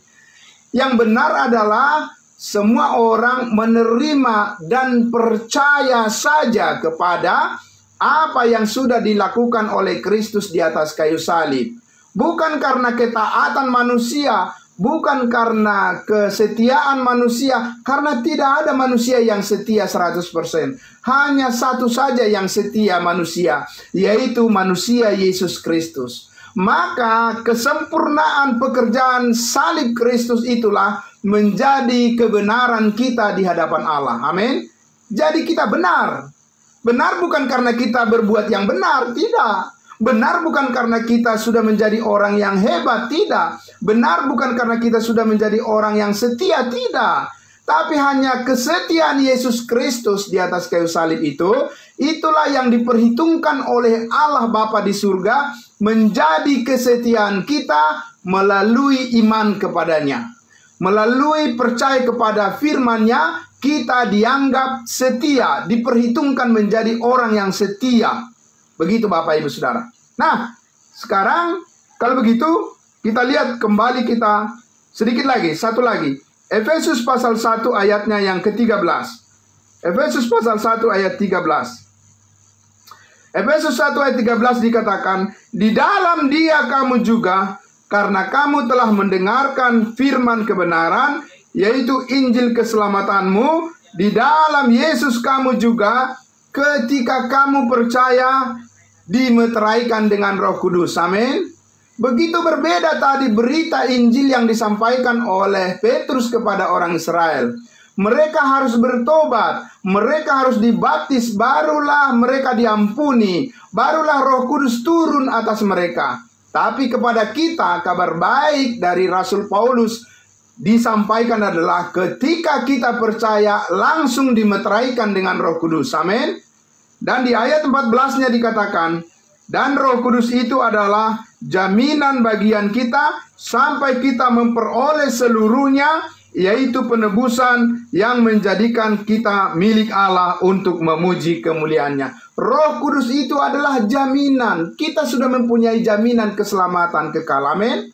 Yang benar adalah semua orang menerima dan percaya saja kepada apa yang sudah dilakukan oleh Kristus di atas kayu salib. Bukan karena ketaatan manusia, bukan karena kesetiaan manusia, karena tidak ada manusia yang setia 100%. Hanya satu saja yang setia manusia, yaitu manusia Yesus Kristus. Maka kesempurnaan pekerjaan salib Kristus itulah menjadi kebenaran kita di hadapan Allah. Amin. Jadi kita benar. Benar bukan karena kita berbuat yang benar, tidak. Benar bukan karena kita sudah menjadi orang yang hebat, tidak. Benar bukan karena kita sudah menjadi orang yang setia, tidak. Tapi hanya kesetiaan Yesus Kristus di atas kayu salib itu, itulah yang diperhitungkan oleh Allah Bapa di surga menjadi kesetiaan kita melalui iman kepadanya. Melalui percaya kepada firman-Nya, kita dianggap setia, diperhitungkan menjadi orang yang setia. Begitu Bapak Ibu Saudara. Nah, sekarang kalau begitu kita lihat kembali kita sedikit lagi, satu lagi. Efesus pasal 1 ayatnya yang ke-13. Efesus pasal 1 ayat 13. Efesus 1 ayat 13 dikatakan, di dalam Dia kamu juga karena kamu telah mendengarkan firman kebenaran, yaitu Injil keselamatanmu. Di dalam Yesus kamu juga ketika kamu percaya dimeteraikan dengan Roh Kudus. Amin. Begitu berbeda tadi berita Injil yang disampaikan oleh Petrus kepada orang Israel. Mereka harus bertobat, mereka harus dibaptis, barulah mereka diampuni, barulah Roh Kudus turun atas mereka. Tapi kepada kita kabar baik dari Rasul Paulus disampaikan adalah ketika kita percaya langsung dimeteraikan dengan Roh Kudus. Amin. Dan di ayat 14-nya dikatakan, dan Roh Kudus itu adalah jaminan bagian kita sampai kita memperoleh seluruhnya, yaitu penebusan yang menjadikan kita milik Allah untuk memuji kemuliaannya. Roh Kudus itu adalah jaminan. Kita sudah mempunyai jaminan keselamatan kekal. Amin.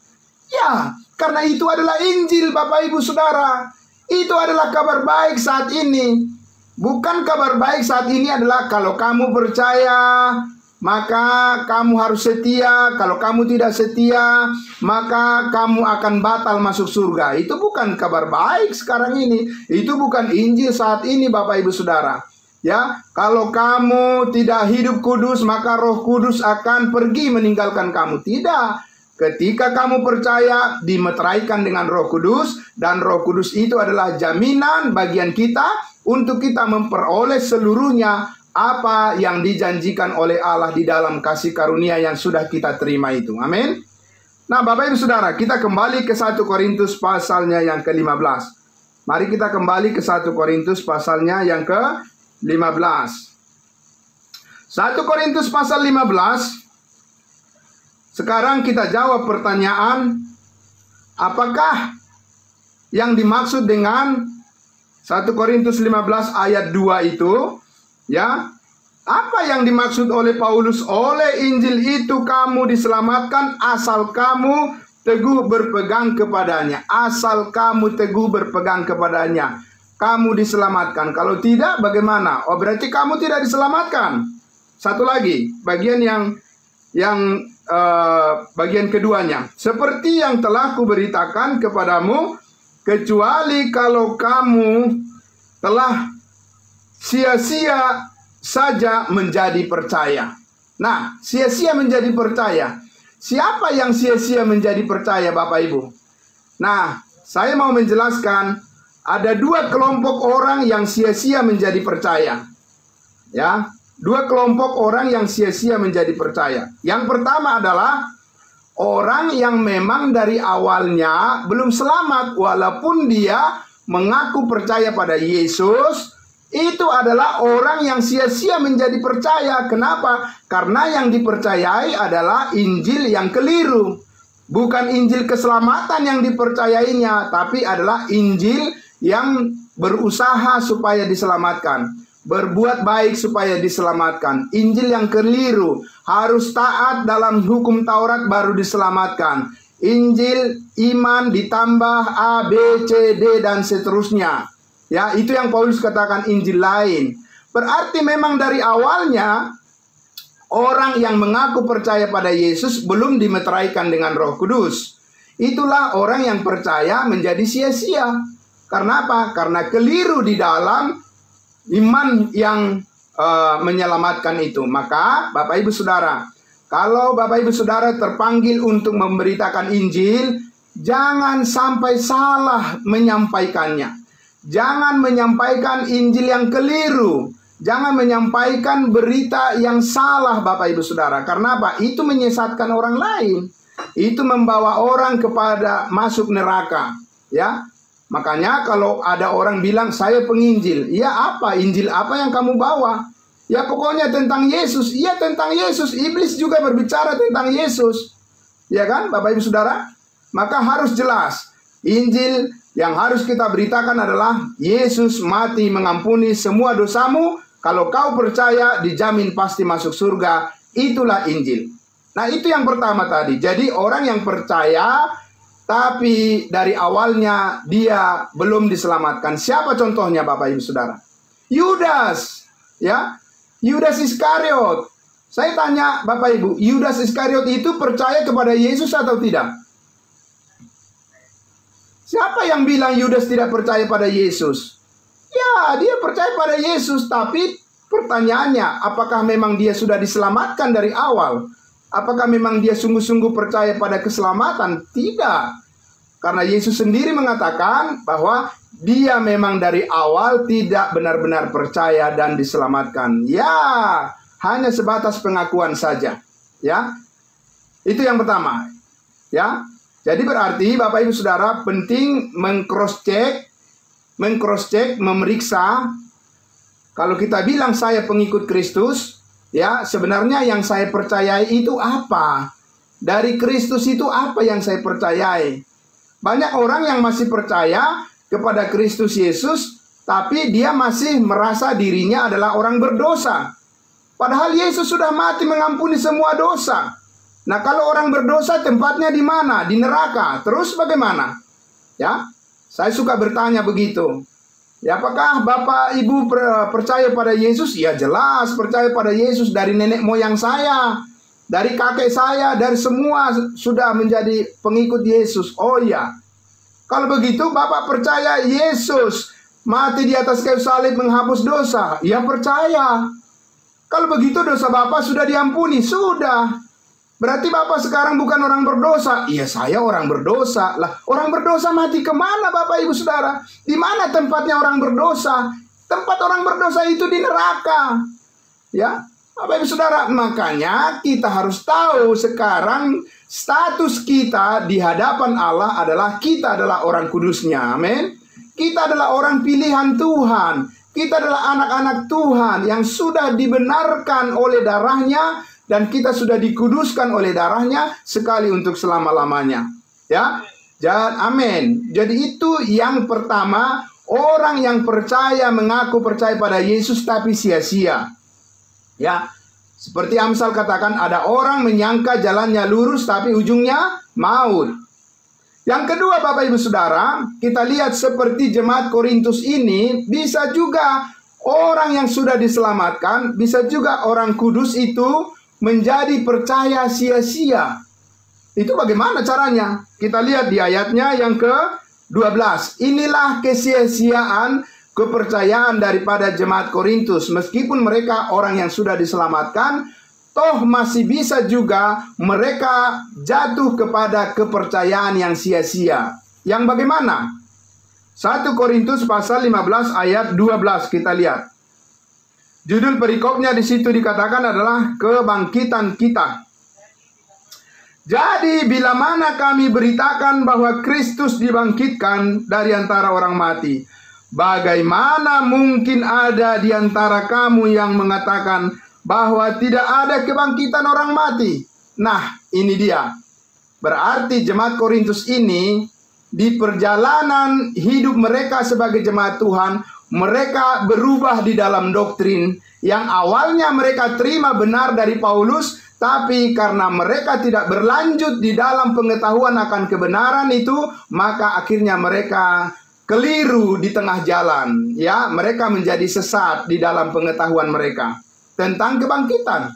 Ya, karena itu adalah Injil, Bapak Ibu Saudara. Itu adalah kabar baik saat ini. Bukan kabar baik saat ini adalah kalau kamu percaya, maka kamu harus setia. Kalau kamu tidak setia, maka kamu akan batal masuk surga. Itu bukan kabar baik sekarang ini. Itu bukan Injil saat ini, Bapak Ibu Saudara. Ya, kalau kamu tidak hidup kudus, maka Roh Kudus akan pergi meninggalkan kamu. Tidak. Ketika kamu percaya, dimeteraikan dengan Roh Kudus, dan Roh Kudus itu adalah jaminan bagian kita untuk kita memperoleh seluruhnya apa yang dijanjikan oleh Allah di dalam kasih karunia yang sudah kita terima itu. Amin. Nah, Bapak Ibu Saudara, kita kembali ke 1 Korintus pasalnya yang ke-15. Mari kita kembali ke 1 Korintus pasalnya yang ke-15. 1 Korintus pasal 15. Sekarang kita jawab pertanyaan, apakah yang dimaksud dengan 1 Korintus 15 ayat 2 itu? Ya, apa yang dimaksud oleh Paulus? Oleh Injil itu kamu diselamatkan asal kamu teguh berpegang kepadanya. Asal kamu teguh berpegang kepadanya, kamu diselamatkan. Kalau tidak, bagaimana? Oh, berarti kamu tidak diselamatkan. Satu lagi, bagian bagian keduanya. Seperti yang telah kuberitakan kepadamu, kecuali kalau kamu telah sia-sia saja menjadi percaya. Nah, sia-sia menjadi percaya. Siapa yang sia-sia menjadi percaya, Bapak Ibu? Nah, saya mau menjelaskan ada dua kelompok orang yang sia-sia menjadi percaya. Ya, dua kelompok orang yang sia-sia menjadi percaya. Yang pertama adalah orang yang memang dari awalnya belum selamat, walaupun dia mengaku percaya pada Yesus. Itu adalah orang yang sia-sia menjadi percaya. Kenapa? Karena yang dipercayai adalah Injil yang keliru. Bukan Injil keselamatan yang dipercayainya, tapi adalah Injil yang berusaha supaya diselamatkan, berbuat baik supaya diselamatkan. Injil yang keliru, harus taat dalam hukum Taurat baru diselamatkan. Injil iman ditambah A, B, C, D, dan seterusnya. Ya, itu yang Paulus katakan Injil lain. Berarti memang dari awalnya orang yang mengaku percaya pada Yesus belum dimeteraikan dengan Roh Kudus. Itulah orang yang percaya menjadi sia-sia. Karena apa? Karena keliru di dalam iman yang menyelamatkan itu. Maka Bapak Ibu Saudara, kalau Bapak Ibu Saudara terpanggil untuk memberitakan Injil, jangan sampai salah menyampaikannya. Jangan menyampaikan Injil yang keliru. Jangan menyampaikan berita yang salah, Bapak Ibu Saudara. Karena apa? Itu menyesatkan orang lain. Itu membawa orang kepada masuk neraka. Ya, makanya kalau ada orang bilang saya penginjil, ya apa? Injil apa yang kamu bawa? Ya pokoknya tentang Yesus. Iya tentang Yesus. Iblis juga berbicara tentang Yesus. Ya kan, Bapak Ibu Saudara? Maka harus jelas. Injil yang harus kita beritakan adalah Yesus mati mengampuni semua dosamu. Kalau kau percaya, dijamin pasti masuk surga. Itulah Injil. Nah, itu yang pertama tadi. Jadi orang yang percaya tapi dari awalnya dia belum diselamatkan. Siapa contohnya, Bapak Ibu Saudara? Yudas. Ya, Yudas Iskariot. Saya tanya Bapak Ibu, Yudas Iskariot itu percaya kepada Yesus atau tidak? Siapa yang bilang Yudas tidak percaya pada Yesus? Ya, dia percaya pada Yesus, tapi pertanyaannya, apakah memang dia sudah diselamatkan dari awal? Apakah memang dia sungguh-sungguh percaya pada keselamatan? Tidak. Karena Yesus sendiri mengatakan bahwa dia memang dari awal tidak benar-benar percaya dan diselamatkan. Ya, hanya sebatas pengakuan saja. Ya, itu yang pertama. Ya, jadi berarti Bapak Ibu Saudara penting meng-cross-check, memeriksa. Kalau kita bilang saya pengikut Kristus, ya, sebenarnya yang saya percayai itu apa? Dari Kristus itu apa yang saya percayai? Banyak orang yang masih percaya kepada Kristus Yesus, tapi dia masih merasa dirinya adalah orang berdosa. Padahal Yesus sudah mati mengampuni semua dosa. Nah, kalau orang berdosa tempatnya di mana? Di neraka. Terus bagaimana? Ya, saya suka bertanya begitu. Ya, apakah Bapak Ibu percaya pada Yesus? Ya, jelas percaya pada Yesus. Dari nenek moyang saya, dari kakek saya, dari semua sudah menjadi pengikut Yesus. Oh ya, kalau begitu Bapak percaya Yesus mati di atas kayu salib menghapus dosa? Ya, percaya. Kalau begitu dosa Bapak sudah diampuni? Sudah. Berarti Bapak sekarang bukan orang berdosa. Iya, saya orang berdosa. Lah, orang berdosa mati kemana Bapak Ibu Saudara? Di mana tempatnya orang berdosa? Tempat orang berdosa itu di neraka. Ya, Bapak Ibu Saudara, makanya kita harus tahu sekarang status kita di hadapan Allah adalah kita adalah orang kudusnya. Amin. Kita adalah orang pilihan Tuhan. Kita adalah anak-anak Tuhan yang sudah dibenarkan oleh darahnya, dan kita sudah dikuduskan oleh darahnya sekali untuk selama-lamanya. Ya, amin. Jadi itu yang pertama, orang yang percaya mengaku percaya pada Yesus tapi sia-sia. Ya, seperti Amsal katakan, ada orang menyangka jalannya lurus tapi ujungnya maut. Yang kedua Bapak Ibu Saudara, kita lihat seperti jemaat Korintus ini, bisa juga orang yang sudah diselamatkan, bisa juga orang kudus itu menjadi percaya sia-sia. Itu bagaimana caranya? Kita lihat di ayatnya yang ke-12. Inilah kesia-siaan kepercayaan daripada jemaat Korintus. Meskipun mereka orang yang sudah diselamatkan, toh masih bisa juga mereka jatuh kepada kepercayaan yang sia-sia. Yang bagaimana? 1 Korintus pasal 15 ayat 12 kita lihat. Judul perikopnya di situ dikatakan adalah kebangkitan kita. Jadi bila mana kami beritakan bahwa Kristus dibangkitkan dari antara orang mati, bagaimana mungkin ada di antara kamu yang mengatakan bahwa tidak ada kebangkitan orang mati? Nah, ini dia. Berarti jemaat Korintus ini di perjalanan hidup mereka sebagai jemaat Tuhan, mereka berubah di dalam doktrin yang awalnya mereka terima benar dari Paulus, tapi karena mereka tidak berlanjut di dalam pengetahuan akan kebenaran itu, maka akhirnya mereka keliru di tengah jalan. Ya, mereka menjadi sesat di dalam pengetahuan mereka tentang kebangkitan.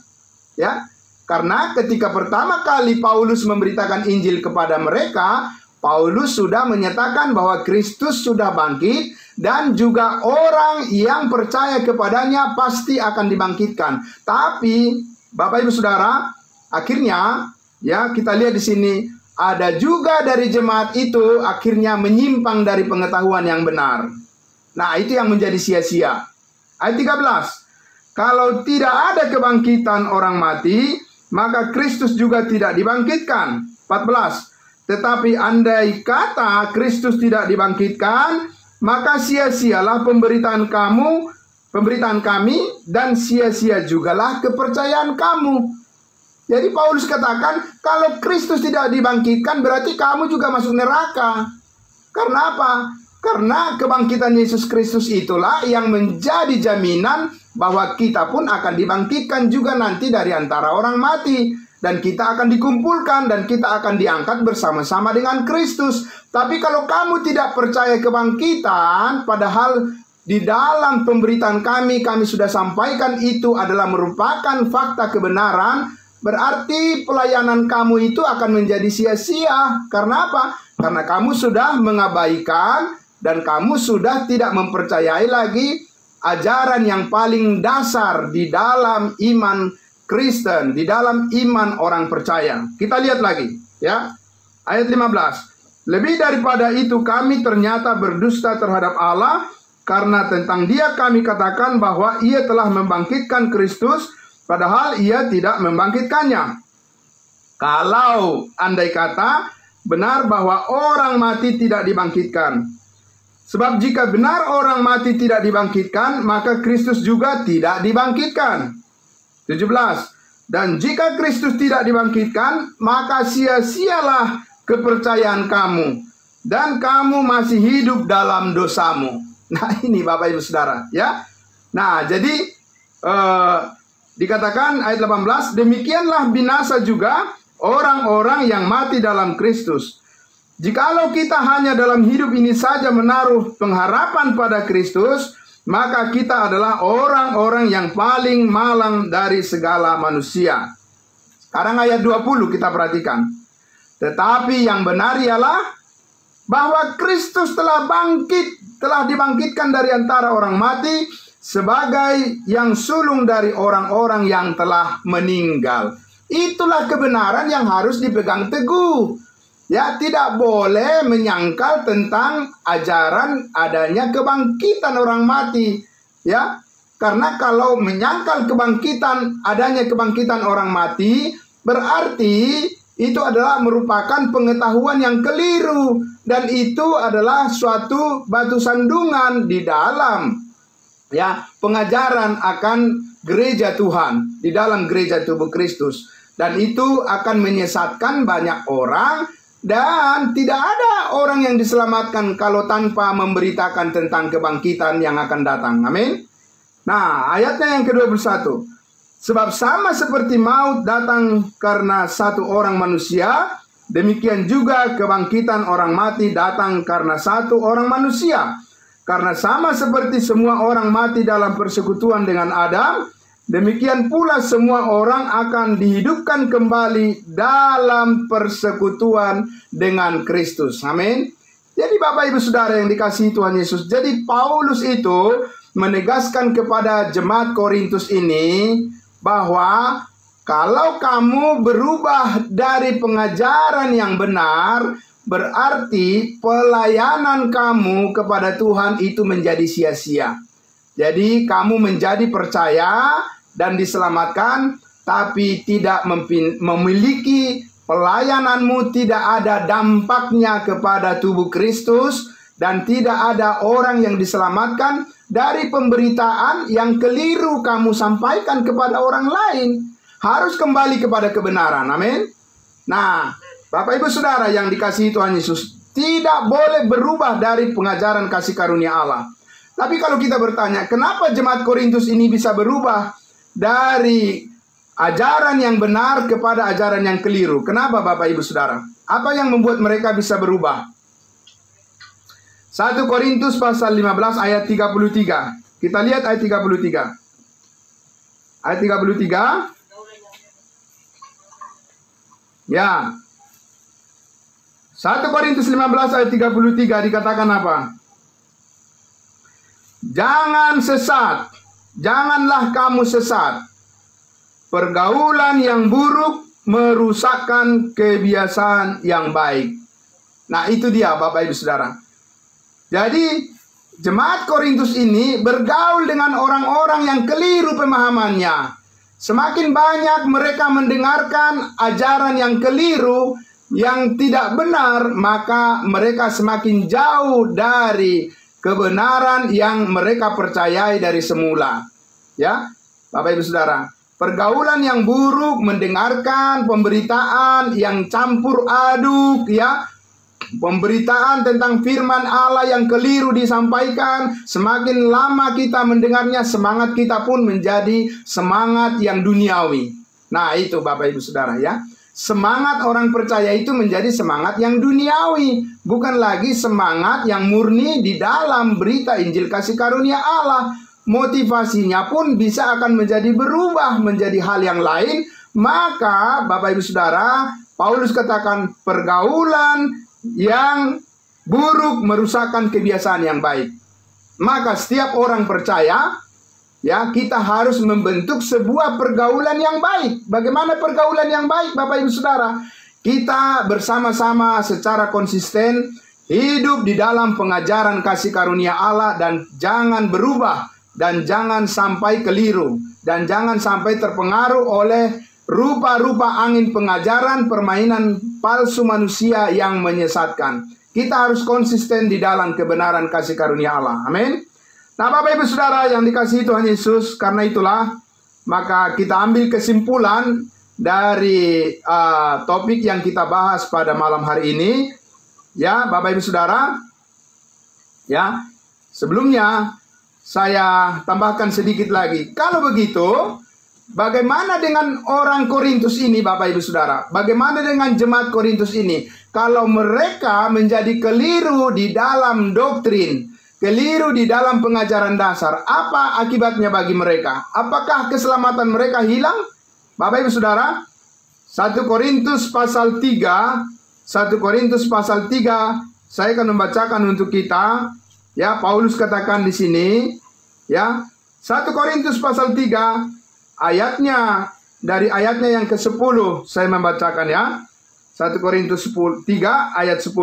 Ya, karena ketika pertama kali Paulus memberitakan Injil kepada mereka, Paulus sudah menyatakan bahwa Kristus sudah bangkit, dan juga orang yang percaya kepadanya pasti akan dibangkitkan. Tapi Bapak Ibu Saudara, akhirnya ya kita lihat di sini ada juga dari jemaat itu akhirnya menyimpang dari pengetahuan yang benar. Nah, itu yang menjadi sia-sia. Ayat 13. Kalau tidak ada kebangkitan orang mati, maka Kristus juga tidak dibangkitkan. 14. Tetapi andai kata Kristus tidak dibangkitkan, maka sia-sialah pemberitaan kami, dan sia-sia jugalah kepercayaan kamu. Jadi Paulus katakan, kalau Kristus tidak dibangkitkan, berarti kamu juga masuk neraka. Karena apa? Karena kebangkitan Yesus Kristus itulah yang menjadi jaminan bahwa kita pun akan dibangkitkan juga nanti dari antara orang mati. Dan kita akan dikumpulkan dan kita akan diangkat bersama-sama dengan Kristus. Tapi kalau kamu tidak percaya kebangkitan, padahal di dalam pemberitaan kami sudah sampaikan itu adalah merupakan fakta kebenaran, berarti pelayanan kamu itu akan menjadi sia-sia. Karena apa? Karena kamu sudah mengabaikan dan kamu sudah tidak mempercayai lagi ajaran yang paling dasar di dalam iman Kristen, di dalam iman orang percaya. Kita lihat lagi, ya. Ayat 15. Lebih daripada itu kami ternyata berdusta terhadap Allah, karena tentang Dia kami katakan bahwa Ia telah membangkitkan Kristus, padahal Ia tidak membangkitkannya. Kalau andai kata benar bahwa orang mati tidak dibangkitkan. Sebab jika benar orang mati tidak dibangkitkan, maka Kristus juga tidak dibangkitkan. 17. Dan jika Kristus tidak dibangkitkan, maka sia-sialah kepercayaan kamu, dan kamu masih hidup dalam dosamu. Nah, ini Bapak Ibu Saudara, ya. Nah, jadi dikatakan ayat 18, demikianlah binasa juga orang-orang yang mati dalam Kristus. Jikalau kita hanya dalam hidup ini saja menaruh pengharapan pada Kristus, maka kita adalah orang-orang yang paling malang dari segala manusia. Sekarang ayat 20 kita perhatikan. Tetapi yang benar ialah bahwa Kristus telah dibangkitkan dari antara orang mati sebagai yang sulung dari orang-orang yang telah meninggal. Itulah kebenaran yang harus dipegang teguh. Ya, tidak boleh menyangkal tentang ajaran adanya kebangkitan orang mati. Ya, karena kalau menyangkal adanya kebangkitan orang mati, berarti itu adalah merupakan pengetahuan yang keliru. Dan itu adalah suatu batu sandungan di dalam pengajaran akan gereja Tuhan, di dalam gereja tubuh Kristus. Dan itu akan menyesatkan banyak orang. Dan tidak ada orang yang diselamatkan kalau tanpa memberitakan tentang kebangkitan yang akan datang. Amin. Nah, ayatnya yang ke-21. Sebab sama seperti maut datang karena satu orang manusia, demikian juga kebangkitan orang mati datang karena satu orang manusia. Karena sama seperti semua orang mati dalam persekutuan dengan Adam, demikian pula semua orang akan dihidupkan kembali dalam persekutuan dengan Kristus. Amin. Jadi Bapak Ibu Saudara yang dikasihi Tuhan Yesus, jadi Paulus itu menegaskan kepada jemaat Korintus ini bahwa kalau kamu berubah dari pengajaran yang benar, berarti pelayanan kamu kepada Tuhan itu menjadi sia-sia. Jadi kamu menjadi percaya dan diselamatkan, tapi tidak memiliki pelayananmu, tidak ada dampaknya kepada tubuh Kristus, dan tidak ada orang yang diselamatkan dari pemberitaan yang keliru kamu sampaikan kepada orang lain. Harus kembali kepada kebenaran, amin. Nah, Bapak Ibu Saudara yang dikasihi Tuhan Yesus, tidak boleh berubah dari pengajaran kasih karunia Allah. Tapi kalau kita bertanya, kenapa jemaat Korintus ini bisa berubah dari ajaran yang benar kepada ajaran yang keliru? Kenapa Bapak Ibu Saudara? Apa yang membuat mereka bisa berubah? 1 Korintus pasal 15 ayat 33. Kita lihat ayat 33. Ayat 33. Ya. 1 Korintus 15 ayat 33 dikatakan apa? Jangan sesat. Janganlah kamu sesat. Pergaulan yang buruk merusakkan kebiasaan yang baik. Nah, itu dia Bapak Ibu Saudara. Jadi, jemaat Korintus ini bergaul dengan orang-orang yang keliru pemahamannya. Semakin banyak mereka mendengarkan ajaran yang keliru, yang tidak benar, maka mereka semakin jauh dari kebenaran yang mereka percayai dari semula. Ya, Bapak Ibu Saudara, pergaulan yang buruk, mendengarkan pemberitaan yang campur aduk, ya, pemberitaan tentang firman Allah yang keliru disampaikan. Semakin lama kita mendengarnya, semangat kita pun menjadi semangat yang duniawi. Nah, itu Bapak Ibu Saudara, ya. Semangat orang percaya itu menjadi semangat yang duniawi, bukan lagi semangat yang murni di dalam berita Injil kasih karunia Allah. Motivasinya pun bisa akan menjadi berubah menjadi hal yang lain. Maka Bapak Ibu Saudara, Paulus katakan pergaulan yang buruk merusakkan kebiasaan yang baik. Maka setiap orang percaya, ya, kita harus membentuk sebuah pergaulan yang baik. Bagaimana pergaulan yang baik, Bapak Ibu Saudara? Kita bersama-sama secara konsisten hidup di dalam pengajaran kasih karunia Allah, dan jangan berubah, dan jangan sampai keliru, dan jangan sampai terpengaruh oleh rupa-rupa angin pengajaran permainan palsu manusia yang menyesatkan. Kita harus konsisten di dalam kebenaran kasih karunia Allah. Amin. Nah, Bapak Ibu Saudara yang dikasihi Tuhan Yesus, karena itulah maka kita ambil kesimpulan dari topik yang kita bahas pada malam hari ini. Ya, Bapak Ibu Saudara, ya, sebelumnya saya tambahkan sedikit lagi. Kalau begitu, bagaimana dengan orang Korintus ini, Bapak Ibu Saudara? Bagaimana dengan jemaat Korintus ini? Kalau mereka menjadi keliru di dalam doktrin, keliru di dalam pengajaran dasar, apa akibatnya bagi mereka? Apakah keselamatan mereka hilang? Bapak Ibu Saudara, 1 Korintus pasal 3, 1 Korintus pasal 3, saya akan membacakan untuk kita. Ya, Paulus katakan di sini, ya, 1 Korintus pasal 3, ayatnya, dari ayatnya yang ke-10, saya membacakan ya. 1 Korintus 3 ayat 10.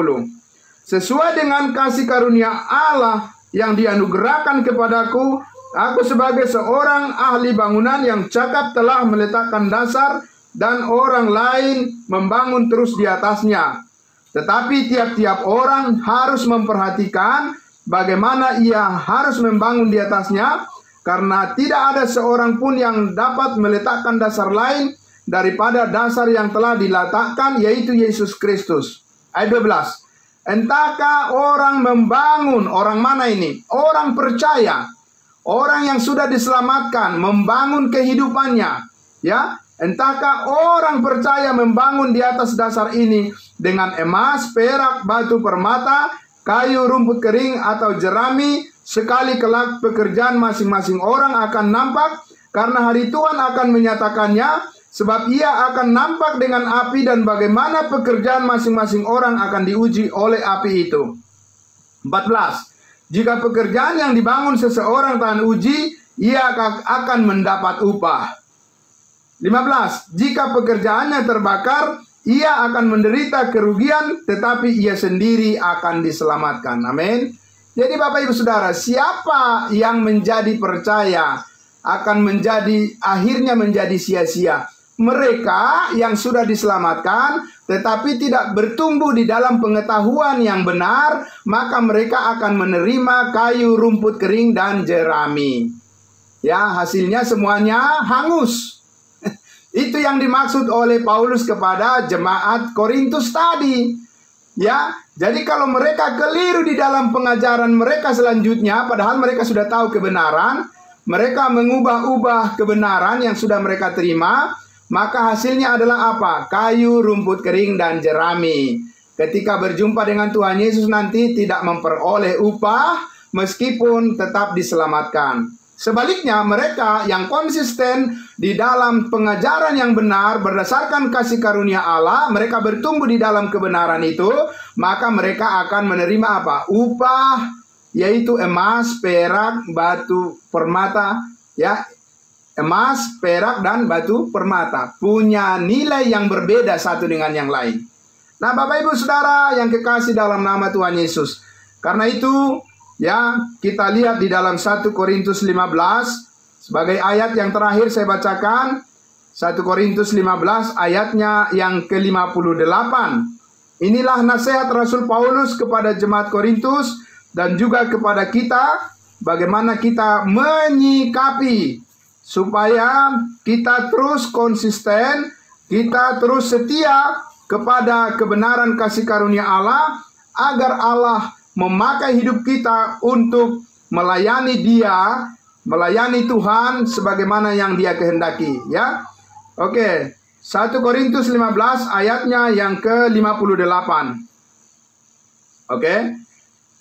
Sesuai dengan kasih karunia Allah yang dianugerahkan kepadaku, aku sebagai seorang ahli bangunan yang cakap telah meletakkan dasar, dan orang lain membangun terus di atasnya. Tetapi tiap-tiap orang harus memperhatikan bagaimana ia harus membangun di atasnya, karena tidak ada seorang pun yang dapat meletakkan dasar lain daripada dasar yang telah diletakkan, yaitu Yesus Kristus. Ayat 12. Entahkah orang membangun, orang mana ini? Orang percaya, orang yang sudah diselamatkan, membangun kehidupannya. Ya, entahkah orang percaya membangun di atas dasar ini dengan emas, perak, batu permata, kayu, rumput kering, atau jerami. Sekali kelak pekerjaan masing-masing orang akan nampak, karena hari Tuhan akan menyatakannya, sebab ia akan nampak dengan api, dan bagaimana pekerjaan masing-masing orang akan diuji oleh api itu. 14. Jika pekerjaan yang dibangun seseorang tahan uji, ia akan mendapat upah. 15. Jika pekerjaannya terbakar, ia akan menderita kerugian, tetapi ia sendiri akan diselamatkan. Amin. Jadi Bapak Ibu Saudara, siapa yang menjadi percaya akan akhirnya menjadi sia-sia? Mereka yang sudah diselamatkan tetapi tidak bertumbuh di dalam pengetahuan yang benar, maka mereka akan menerima kayu, rumput kering, dan jerami. Ya, hasilnya semuanya hangus. Itu yang dimaksud oleh Paulus kepada jemaat Korintus tadi. Ya, jadi kalau mereka keliru di dalam pengajaran mereka selanjutnya, padahal mereka sudah tahu kebenaran, mereka mengubah-ubah kebenaran yang sudah mereka terima, maka hasilnya adalah apa? Kayu, rumput kering, dan jerami. Ketika berjumpa dengan Tuhan Yesus nanti tidak memperoleh upah, meskipun tetap diselamatkan. Sebaliknya, mereka yang konsisten di dalam pengajaran yang benar berdasarkan kasih karunia Allah, mereka bertumbuh di dalam kebenaran itu, maka mereka akan menerima apa? Upah, yaitu emas, perak, batu permata, ya. Emas, perak, dan batu permata punya nilai yang berbeda satu dengan yang lain. Nah, Bapak Ibu Saudara yang kekasih dalam nama Tuhan Yesus, karena itu ya, kita lihat di dalam 1 Korintus 15 sebagai ayat yang terakhir saya bacakan. 1 Korintus 15 ayatnya yang ke-58. Inilah nasihat Rasul Paulus kepada jemaat Korintus dan juga kepada kita, bagaimana kita menyikapi supaya kita terus konsisten, kita terus setia kepada kebenaran kasih karunia Allah, agar Allah memakai hidup kita untuk melayani Dia, melayani Tuhan sebagaimana yang Dia kehendaki, ya. Oke, 1 Korintus 15 ayatnya yang ke-58. Oke.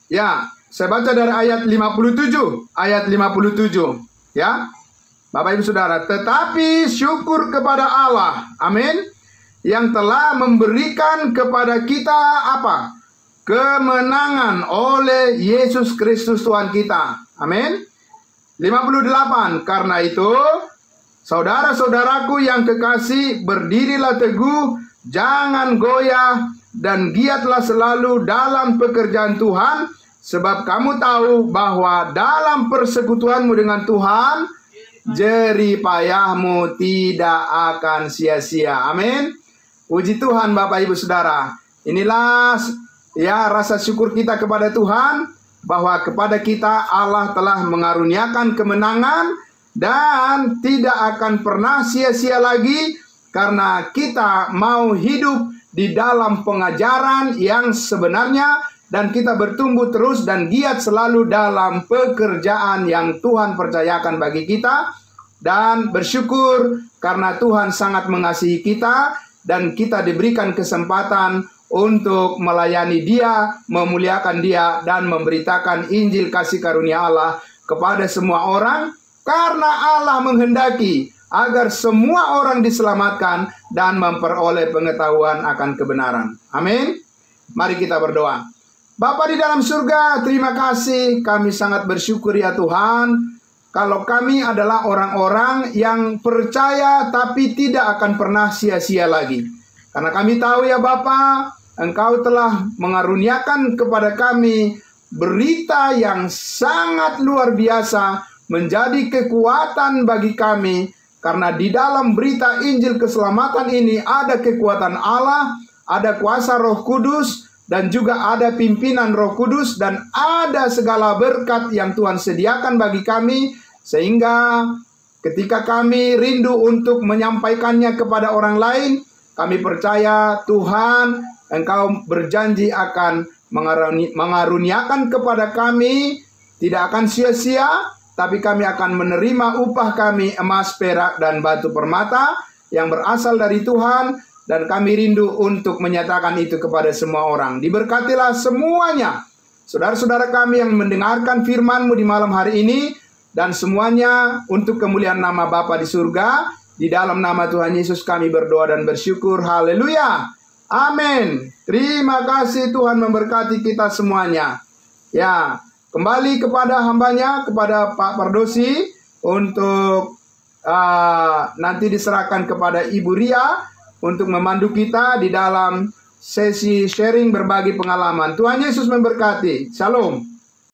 Ya, saya baca dari ayat 57, ayat 57, ya. Bapak Ibu Saudara, tetapi syukur kepada Allah, amin, yang telah memberikan kepada kita apa? kemenangan oleh Yesus Kristus Tuhan kita. Amin. 58. Karena itu, saudara-saudaraku yang kekasih, berdirilah teguh, jangan goyah, dan giatlah selalu dalam pekerjaan Tuhan, sebab kamu tahu bahwa dalam persekutuanmu dengan Tuhan, jerih payahmu tidak akan sia-sia. Amin. Puji Tuhan Bapak Ibu Saudara. Inilah ya rasa syukur kita kepada Tuhan, bahwa kepada kita Allah telah mengaruniakan kemenangan dan tidak akan pernah sia-sia lagi, karena kita mau hidup di dalam pengajaran yang sebenarnya, dan kita bertumbuh terus dan giat selalu dalam pekerjaan yang Tuhan percayakan bagi kita, dan bersyukur karena Tuhan sangat mengasihi kita dan kita diberikan kesempatan untuk melayani Dia, memuliakan Dia, dan memberitakan Injil kasih karunia Allah kepada semua orang, karena Allah menghendaki agar semua orang diselamatkan dan memperoleh pengetahuan akan kebenaran. Amin. Mari kita berdoa. Bapa di dalam surga, terima kasih. Kami sangat bersyukur ya Tuhan, kalau kami adalah orang-orang yang percaya tapi tidak akan pernah sia-sia lagi. Karena kami tahu ya Bapa, Engkau telah mengaruniakan kepada kami berita yang sangat luar biasa, menjadi kekuatan bagi kami. Karena di dalam berita Injil keselamatan ini ada kekuatan Allah, ada kuasa Roh Kudus, dan juga ada pimpinan Roh Kudus, dan ada segala berkat yang Tuhan sediakan bagi kami, sehingga ketika kami rindu untuk menyampaikannya kepada orang lain, kami percaya Tuhan, Engkau berjanji akan mengaruniakan kepada kami, tidak akan sia-sia, tapi kami akan menerima upah kami emas, perak, dan batu permata yang berasal dari Tuhan. Dan kami rindu untuk menyatakan itu kepada semua orang. Diberkatilah semuanya, saudara-saudara kami yang mendengarkan firman-Mu di malam hari ini, dan semuanya untuk kemuliaan nama Bapa di surga. Di dalam nama Tuhan Yesus kami berdoa dan bersyukur. Haleluya. Amin. Terima kasih, Tuhan memberkati kita semuanya. Ya, kembali kepada hambanya, kepada Pak Pardosi, untuk nanti diserahkan kepada Ibu Ria untuk memandu kita di dalam sesi sharing berbagi pengalaman. Tuhan Yesus memberkati. Shalom.